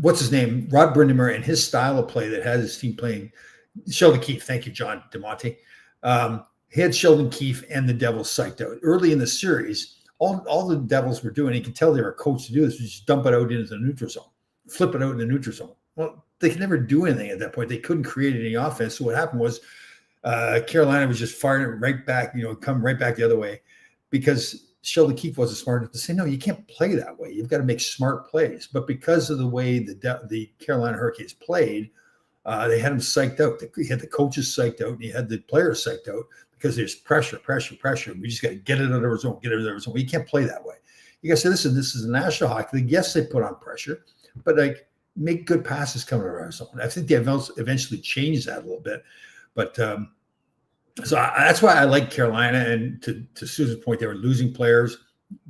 What's his name? Rod Brind'Amour and his style of play that has his team playing. Sheldon Keefe, thank you, John DeMonte. He had Sheldon Keefe and the Devils psyched out early in the series. All the Devils were doing, you can tell they were coached to do this, was just dump it out into the neutral zone, flip it out in the neutral zone. Well, they could never do anything at that point. They couldn't create any offense. So what happened was Carolina was just firing it right back, come right back the other way, because Sheldon Keefe wasn't smart enough to say, no, you can't play that way. You've got to make smart plays. But because of the way the Carolina Hurricanes played, they had them psyched out. You had the coaches psyched out, and you had the players psyched out because there's pressure, pressure, pressure. We just got to get it out of our zone, get it out of our zone. You can't play that way. You got to say, listen, this is a National Hockey League. Yes, they put on pressure, but make good passes coming out of our zone. I think they eventually changed that a little bit. But so that's why I like Carolina. And to Susan's point, they were losing players.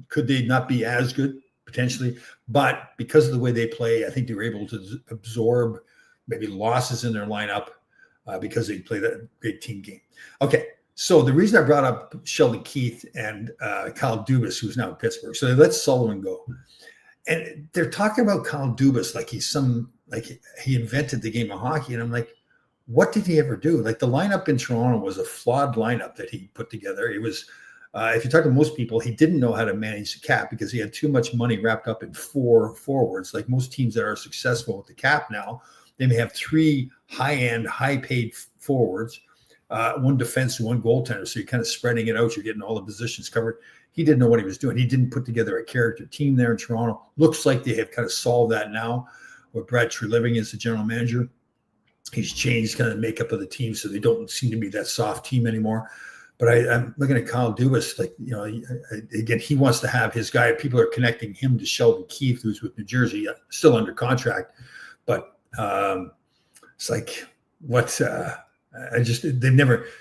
Could they not be as good? Potentially. But because of the way they play, I think they were able to absorb maybe losses in their lineup because they play that great team game. Okay, so the reason I brought up Sheldon Keefe and Kyle Dubas, who's now in Pittsburgh, so they let Sullivan go. And they're talking about Kyle Dubas like he invented the game of hockey. And I'm like, what did he ever do? Like the lineup in Toronto was a flawed lineup that he put together. It was, if you talk to most people, he didn't know how to manage the cap because he had too much money wrapped up in 4 forwards. Like most teams that are successful with the cap now, they may have 3 high-end, high-paid forwards, 1 defense, 1 goaltender. So you're kind of spreading it out. You're getting all the positions covered. He didn't know what he was doing. He didn't put together a character team there in Toronto. Looks like they have kind of solved that now, where Brad Treliving is the general manager. He's changed kind of the makeup of the team, so they don't seem to be that soft team anymore. But I'm looking at Kyle Dubas, again, he wants to have his guy. People are connecting him to Sheldon Keefe, who's with New Jersey, still under contract. But it's like,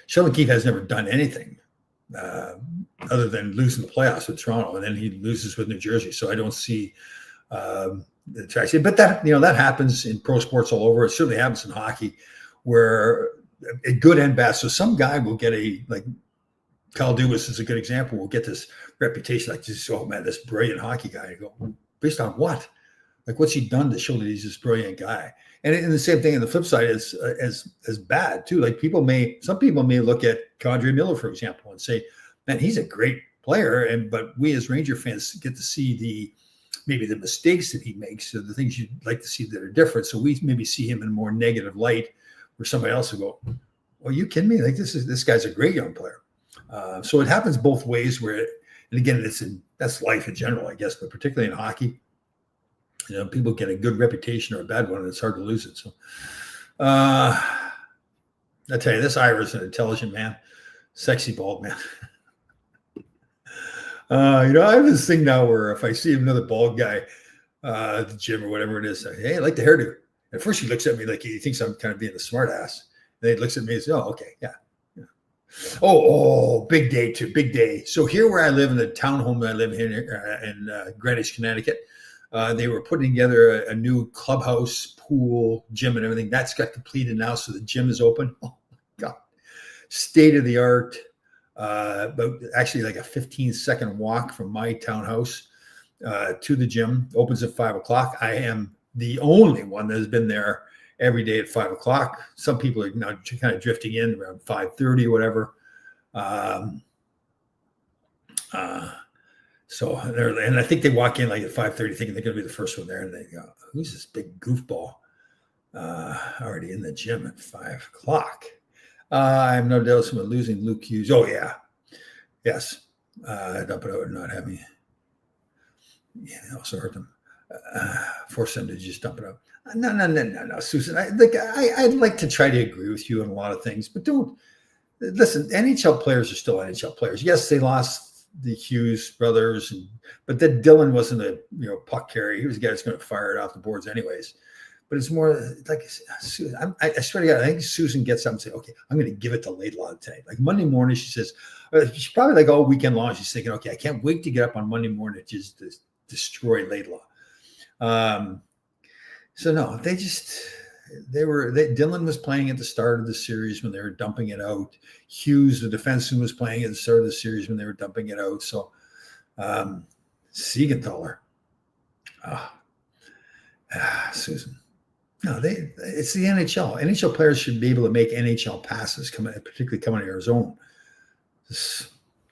Sheldon Keefe has never done anything other than losing the playoffs with Toronto, and then he loses with New Jersey. So I don't see the traction. But that happens in pro sports all over. It certainly happens in hockey, where a good and bad. So some guy will get Kyle Dubas is a good example. Will get this reputation like this. Oh man, this brilliant hockey guy. You go, based on what? Like what's he done to show that he's this brilliant guy? And the same thing on the flip side is as bad too. Like some people may look at K'Andre Miller, for example, and say, man, he's a great player. But we as Ranger fans get to see maybe the mistakes that he makes, or the things you'd like to see that are different. So we maybe see him in a more negative light, where somebody else will go, well, you kidding me? Like this guy's a great young player. So it happens both ways and again, that's life in general, I guess, but particularly in hockey, people get a good reputation or a bad one, and it's hard to lose it. So I tell you, this Ira is an intelligent man, sexy bald man. I have this thing now where if I see another bald guy at the gym or whatever it is, I say, hey, I like the hairdo. At first he looks at me like he thinks I'm kind of being a smart ass. Then he looks at me and says, oh, okay, yeah. Oh, big day too, big day. So here where I live in the townhome that I live in Greenwich, Connecticut, they were putting together a new clubhouse, pool, gym, and everything. That's got completed now, so the gym is open. Oh my God, state of the art. But actually like a 15-second walk from my townhouse. to the gym. Opens at 5:00. I am the only one that has been there every day at 5:00. Some people are now kind of drifting in around 5:30 or whatever. So and I think they walk in like at 5:30 thinking they're going to be the first one there. And they go, who's this big goofball already in the gym at 5:00? I have no doubt about losing Luke Hughes. Oh, yeah. Yes. Dump it out and not having. Yeah, they also hurt them. Force them to just dump it out. No, Susan. I'd like to try to agree with you on a lot of things, but don't listen. NHL players are still NHL players. Yes, they lost the Hughes brothers, but that Dylan wasn't a puck carrier. He was a guy that's going to fire it off the boards anyways. But it's more like Susan. I swear to God, I think Susan gets up and say, "Okay, I'm going to give it to Laidlaw tonight." Like Monday morning, she says, she's probably like all weekend long. She's thinking, "Okay, I can't wait to get up on Monday morning to just destroy Laidlaw." So no, Dylan was playing at the start of the series when they were dumping it out. Hughes, the defenseman, was playing at the start of the series when they were dumping it out. So Siegenthaler, Susan. No, it's the NHL. NHL players should be able to make NHL passes, particularly coming to Arizona.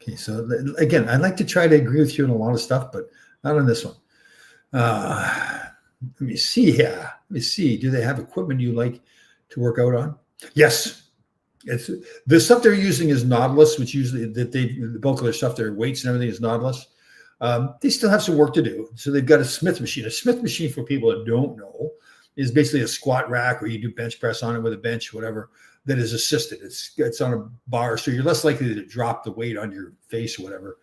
Okay, so again, I'd like to try to agree with you on a lot of stuff, but not on this one. Let me see here. Let me see. Do they have equipment you like to work out on? Yes. It's the stuff they're using is Nautilus, which usually the bulk of their stuff, their weights and everything is Nautilus. They still have some work to do. So they've got a Smith machine. A Smith machine, for people that don't know, is basically a squat rack where you do bench press on it with a bench, whatever, that is assisted. It's on a bar, so you're less likely to drop the weight on your face or whatever.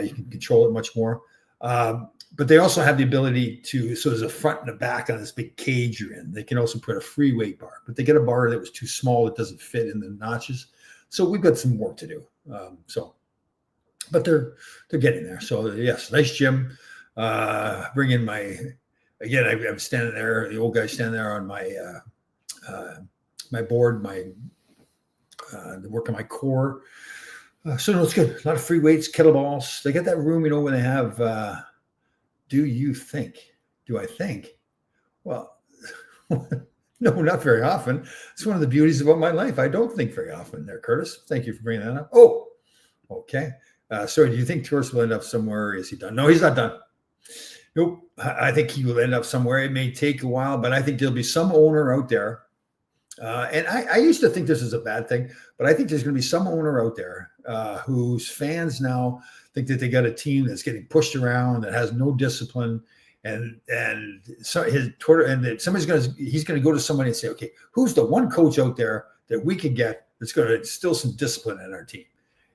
You can control it much more. But they also have the ability so there's a front and a back on this big cage you're in. They can also put a free weight bar, but they get a bar that was too small. It doesn't fit in the notches. So we've got some work to do. But they're getting there. So yes, nice gym. Bring in I'm standing there, the old guy standing there on my board, the work on my core. So no, it's good. A lot of free weights, kettlebells. They get that room, when they have, do I think? Well, no, not very often. It's one of the beauties about my life. I don't think very often there, Curtis. Thank you for bringing that up. Oh, okay. So do you think Torres will end up somewhere? Is he done? No, he's not done. Nope. I think he will end up somewhere. It may take a while, but I think there'll be some owner out there. And I used to think this is a bad thing, but I think there's going to be some owner out there whose fans now think that they got a team that's getting pushed around, that has no discipline, and so his Twitter, and that he's going to go to somebody and say, okay, who's the one coach out there that we can get that's going to instill some discipline in our team?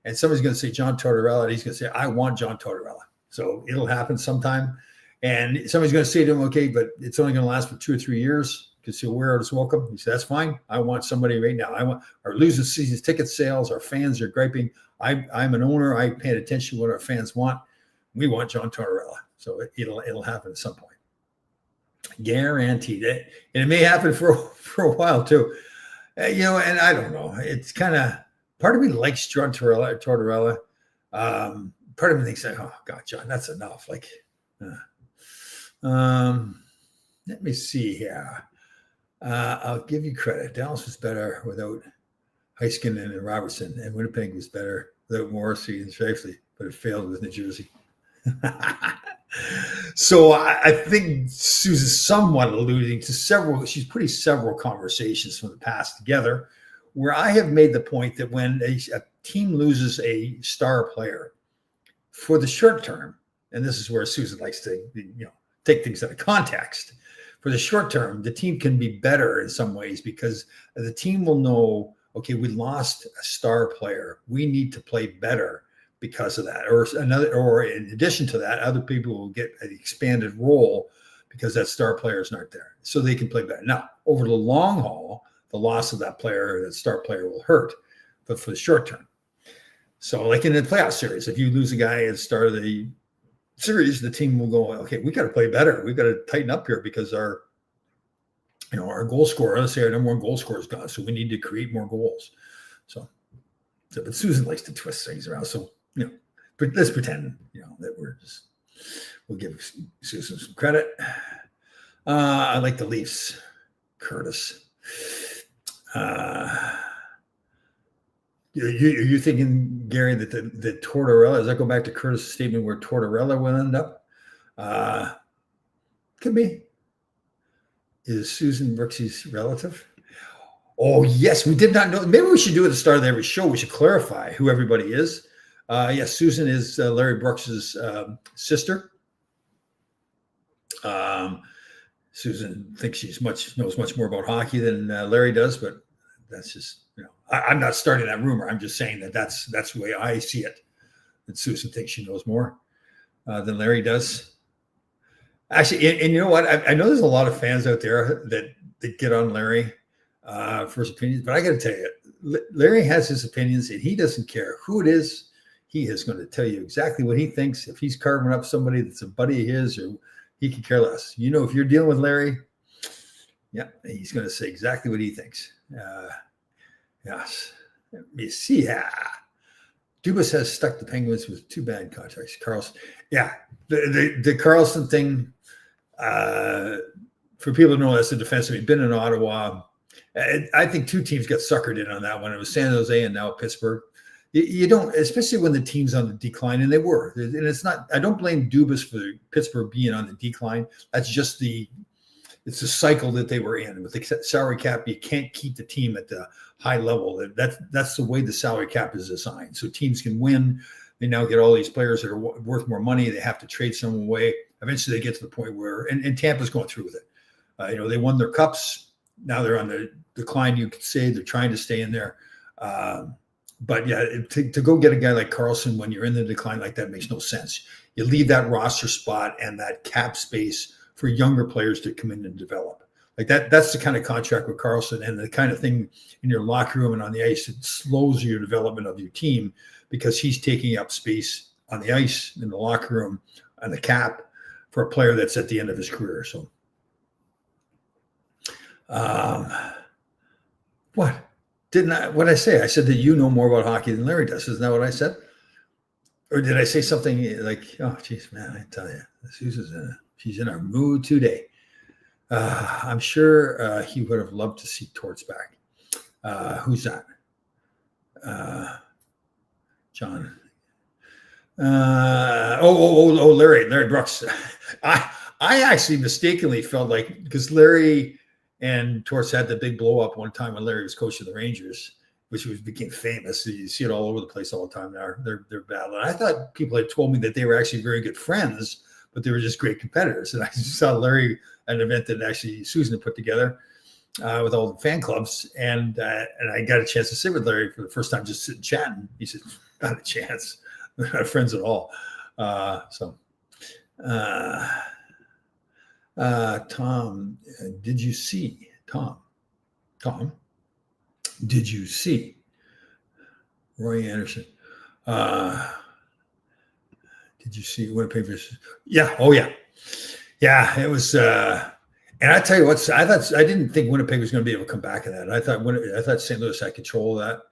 And somebody's going to say John Tortorella, and he's going to say, I want John Tortorella. So it'll happen sometime. And somebody's going to say to him, okay, but it's only going to last for 2 or 3 years because he'll wear out his welcome. He said, that's fine. I want somebody right now. I want our losing season ticket sales. Our fans are griping. I'm an owner. I paid attention to what our fans want. We want John Tortorella. So it'll happen at some point. Guaranteed it. And it may happen for a while too. And I don't know. It's kind of, part of me likes John Tortorella. Part of me thinks, oh God, John, that's enough. Like, let me see here. I'll give you credit. Dallas was better without Heiskanen and Robertson, and Winnipeg was better without Morrissey and Scheifele, but it failed with New Jersey. So I think Susan's somewhat alluding to she's putting several conversations from the past together, where I have made the point that when a team loses a star player for the short term, and this is where Susan likes to take things out of context. For the short term, the team can be better in some ways because the team will know, okay, we lost a star player. We need to play better because of that. Or in addition to that, other people will get an expanded role because that star player is not there. So they can play better. Now, over the long haul, the loss of that star player will hurt, but for the short term. So like in the playoff series, if you lose a guy at the start of the series, the team will go, okay, we got to play better. We've got to tighten up here because our goal scorer, let's say our number one goal scorer is gone. So we need to create more goals. So but Susan likes to twist things around. So, but let's pretend, that we're just We'll give Susan some credit. I like the Leafs. Curtis. Are you thinking, Gary, that the Tortorella, does that go back to Curtis' statement where Tortorella will end up? Could be. Is Susan Brooksy's relative? Oh, yes. We did not know. Maybe we should do at the start of every show. We should clarify who everybody is. Yes, Susan is Larry Brooks's sister. Susan thinks she knows much more about hockey than Larry does, but that's just, I'm not starting that rumor. I'm just saying that's the way I see it. That Susan thinks she knows more than Larry does. Actually, and you know what? I know there's a lot of fans out there that get on Larry for his opinions, but I got to tell you, Larry has his opinions, and he doesn't care who it is. He is going to tell you exactly what he thinks. If he's carving up somebody that's a buddy of his, or he can care less. If you're dealing with Larry, yeah, he's going to say exactly what he thinks. Yes. Let me see. Yeah. Dubas has stuck the Penguins with 2 bad contracts. Karlsson. Yeah. The Karlsson thing, for people to know, that's a defenseman. He's been in Ottawa. I think 2 teams got suckered in on that one. It was San Jose and now Pittsburgh. You don't, especially when the team's on the decline, and they were. And it's not, I don't blame Dubas for Pittsburgh being on the decline. That's just it's the cycle that they were in. With the salary cap, you can't keep the team at the high level. That's the way the salary cap is designed. So teams can win. They now get all these players that are worth more money. They have to trade someone away. Eventually they get to the point where, and Tampa's going through with it. They won their cups. Now they're on the decline, you could say. They're trying to stay in there. But yeah, to go get a guy like Karlsson when you're in the decline like that makes no sense. You leave that roster spot and that cap space for younger players to come in and develop. Like that's the kind of contract with Karlsson, and the kind of thing in your locker room and on the ice. It slows your development of your team because he's taking up space on the ice, in the locker room, on the cap for a player that's at the end of his career. So, what did I say? I said that you know more about hockey than Larry does. Isn't that what I said? Or did I say something like, oh, geez, man, I tell you, she's in our mood today. I'm sure he would have loved to see Torts back. Who's that? John. Larry Brooks. I actually mistakenly felt like, because Larry and Torts had the big blow up one time when Larry was coaching the Rangers, which became famous. You see it all over the place all the time now. They're battling. I thought people had told me that they were actually very good friends, but they were just great competitors. And I saw Larry at an event that actually Susan had put together with all the fan clubs, and I got a chance to sit with Larry for the first time, just sitting chatting. He said, "Not a chance. We're not friends at all." Tom, did you see Tom? Did you see Roy Anderson? Did you see Winnipeg versus? Yeah. Oh, yeah. Yeah, it was. And I tell you what, I didn't think Winnipeg was going to be able to come back in that. I thought St. Louis had control of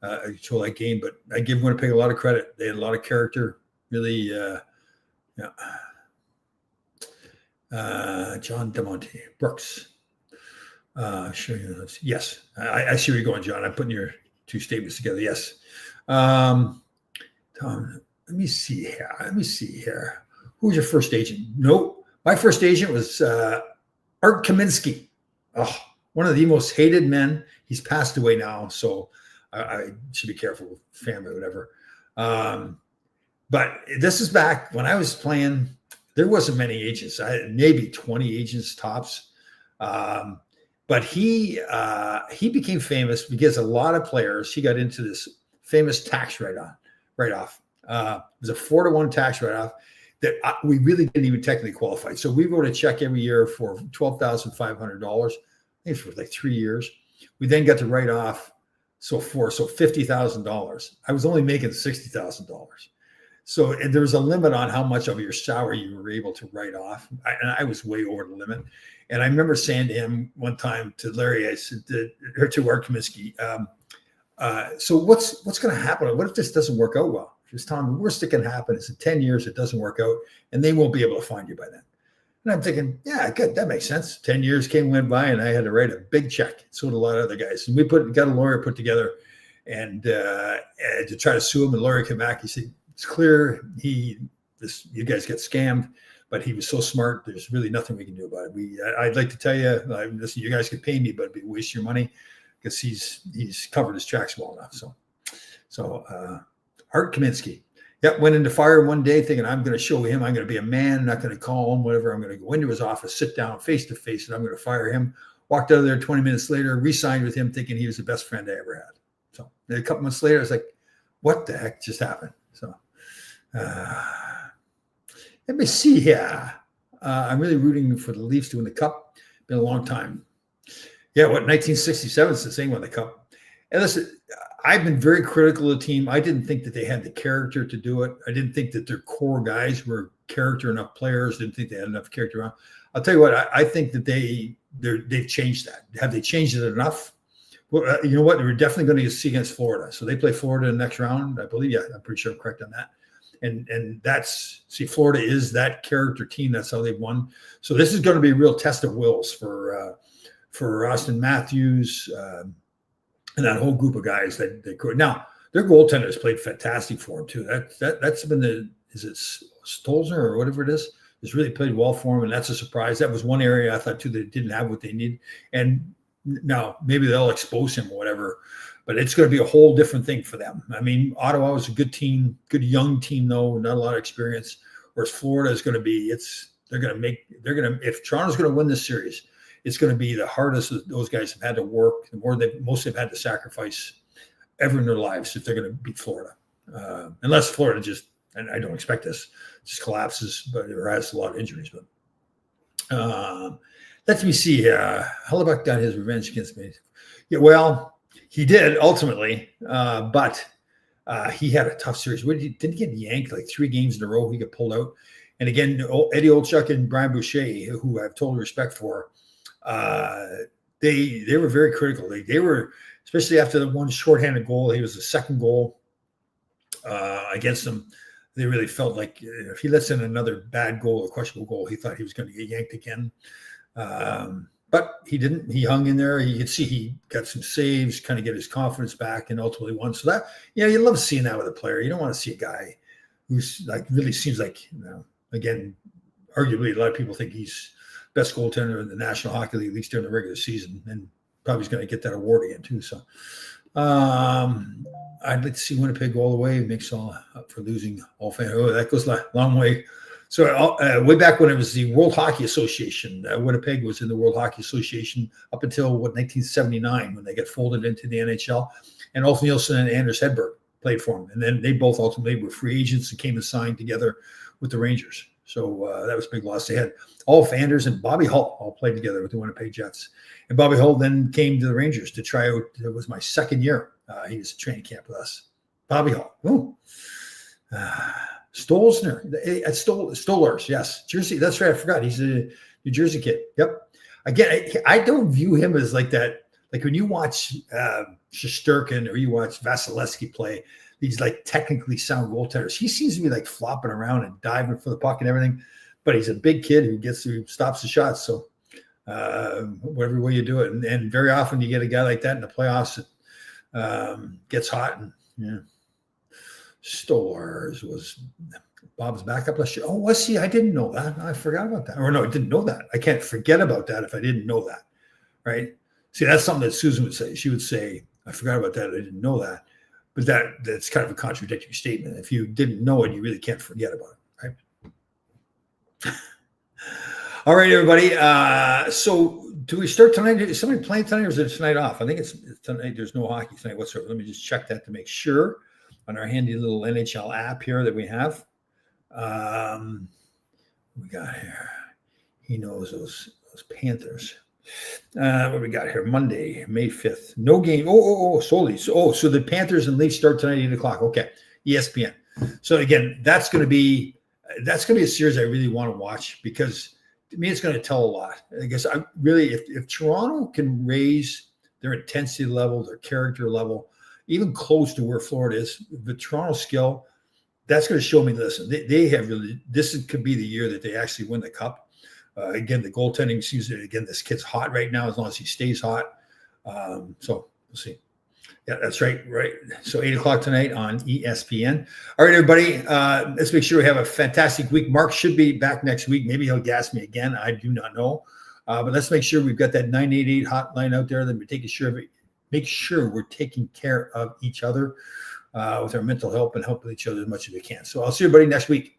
that game. But I give Winnipeg a lot of credit. They had a lot of character. Really, yeah. John DeMonte Brooks. Sure. Yes, I see where you're going, John. I'm putting your 2 statements together. Yes. Tom, let me see here. Who was your first agent? Nope. My first agent was Art Kaminsky. Oh, one of the most hated men. He's passed away now, so I should be careful with family or whatever. But this is back when I was playing. There wasn't many agents. I had maybe 20 agents tops. But he became famous because a lot of players, he got into this famous tax write-off. It was a 4-to-1 tax write-off that we really didn't even technically qualify. So we wrote a check every year for $12,500. I think it's for like 3 years. We then got to write off $50,000. I was only making $60,000. So there was a limit on how much of your salary you were able to write off. And I was way over the limit. And I remember saying to him one time, to Larry, I said, or to Art Kaminsky, so what's going to happen? What if this doesn't work out well Just tell them the worst that can happen is in 10 years it doesn't work out, and they won't be able to find you by then. And I'm thinking, yeah, good, that makes sense. 10 years went by, and I had to write a big check. So did a lot of other guys. And we got a lawyer put together, and to try to sue him. And the lawyer came back. He said, it's clear you guys get scammed, but he was so smart. There's really nothing we can do about it. I'd like to tell you, listen, you guys could pay me, but it'd be waste your money because he's covered his tracks well enough. So Art Kaminsky. Yep, went into fire one day thinking, I'm going to show him, I'm going to be a man, I'm not going to call him, whatever. I'm going to go into his office, sit down face to face, and I'm going to fire him. Walked out of there 20 minutes later, re-signed with him thinking he was the best friend I ever had. So a couple months later, I was like, what the heck just happened? So let me see here. I'm really rooting for the Leafs to win the Cup. Been a long time. Yeah, 1967 since they won the Cup. And listen, I've been very critical of the team. I didn't think that they had the character to do it. I didn't think that their core guys were character enough players. Didn't think they had enough character around. I'll tell you what, I think that they've changed that. Have they changed it enough? Well, you know what? They were definitely going to see against Florida. So they play Florida in the next round, I believe. Yeah, I'm pretty sure I'm correct on that. And Florida is that character team. That's how they've won. So this is going to be a real test of wills for Austin Matthews, and that whole group of guys that they could. Now, their goaltenders played fantastic for them, too. That's been is it Stolzner or whatever it is? It's really played well for them, and that's a surprise. That was one area I thought, too, they didn't have what they need. And now maybe they'll expose him or whatever, but it's going to be a whole different thing for them. I mean, Ottawa was a good team, good young team, though, not a lot of experience, whereas Florida is going to be if Toronto's going to win this series, it's going to be the hardest that those guys have had to work, the more most have had to sacrifice ever in their lives if they're going to beat Florida. Unless Florida just, and I don't expect this, just collapses, but it has a lot of injuries. But let me see. Hellebuyck got his revenge against me. Yeah, well, he did ultimately, but he had a tough series. Didn't he get yanked like 3 games in a row? He got pulled out. And again, Eddie Olczyk and Brian Boucher, who I have total respect for, they were very critical. They were, especially after the one shorthanded goal. He was the second goal against them. They really felt like if he lets in another bad goal, a questionable goal, he thought he was going to get yanked again. But he didn't. He hung in there. You could see he got some saves, kind of get his confidence back, and ultimately won. So that, you love seeing that with a player. You don't want to see a guy who's like really seems like, again, arguably a lot of people think he's best goaltender in the National Hockey League, at least during the regular season, and probably is going to get that award again too. So I'd like to see Winnipeg all the way. Makes all up for losing all fans. Oh, that goes a long way. So way back when it was the World Hockey Association, Winnipeg was in the World Hockey Association up until 1979 when they got folded into the NHL, and Ulf Nielsen and Anders Hedberg played for them, and then they both ultimately were free agents and came and signed together with the Rangers. So that was a big loss. They had Ulf, Anders, and Bobby Hull all played together with the Winnipeg Jets. And Bobby Hull then came to the Rangers to try out. It was my second year. He was at training camp with us. Bobby Hull. Stolzner. Stolers, yes. Jersey. That's right. I forgot. He's a New Jersey kid. Yep. Again, I don't view him as like that. Like when you watch Shesterkin or you watch Vasilevsky play, these like technically sound goaltenders. He seems to be like flopping around and diving for the puck and everything, but he's a big kid who stops the shots. So whatever way you do it, and very often you get a guy like that in the playoffs that gets hot. And Stolars was Bob's backup last year. Oh, was he? I didn't know that. I forgot about that. Or no, I didn't know that. I can't forget about that if I didn't know that. Right? See, that's something that Susan would say. She would say, "I forgot about that. I didn't know that." But that's kind of a contradictory statement. If you didn't know it, you really can't forget about it, right? All right, everybody. So do we start tonight? Is somebody playing tonight or is it tonight off? I think it's tonight. There's no hockey tonight whatsoever. Let me just check that to make sure on our handy little NHL app here that we have. We got here. He knows those Panthers. What we got here? Monday, May 5th. No game. Solely. So the Panthers and Leafs start tonight at 8:00. Okay. ESPN. So again, that's going to be a series I really want to watch because to me, it's going to tell a lot. I guess I really, if Toronto can raise their intensity level, their character level, even close to where Florida is, the Toronto skill, that's going to show me. Listen, they have really. Could be the year that they actually win the cup. Again, the goaltending season. Again, this kid's hot right now. As long as he stays hot, so we'll see. Yeah, that's right. Right. So 8 o'clock tonight on ESPN. All right, everybody. Let's make sure we have a fantastic week. Mark should be back next week. Maybe he'll gas me again. I do not know. But let's make sure we've got that 988 hotline out there. That we're taking sure of it. Make sure we're taking care of each other with our mental health and helping each other as much as we can. So I'll see everybody next week.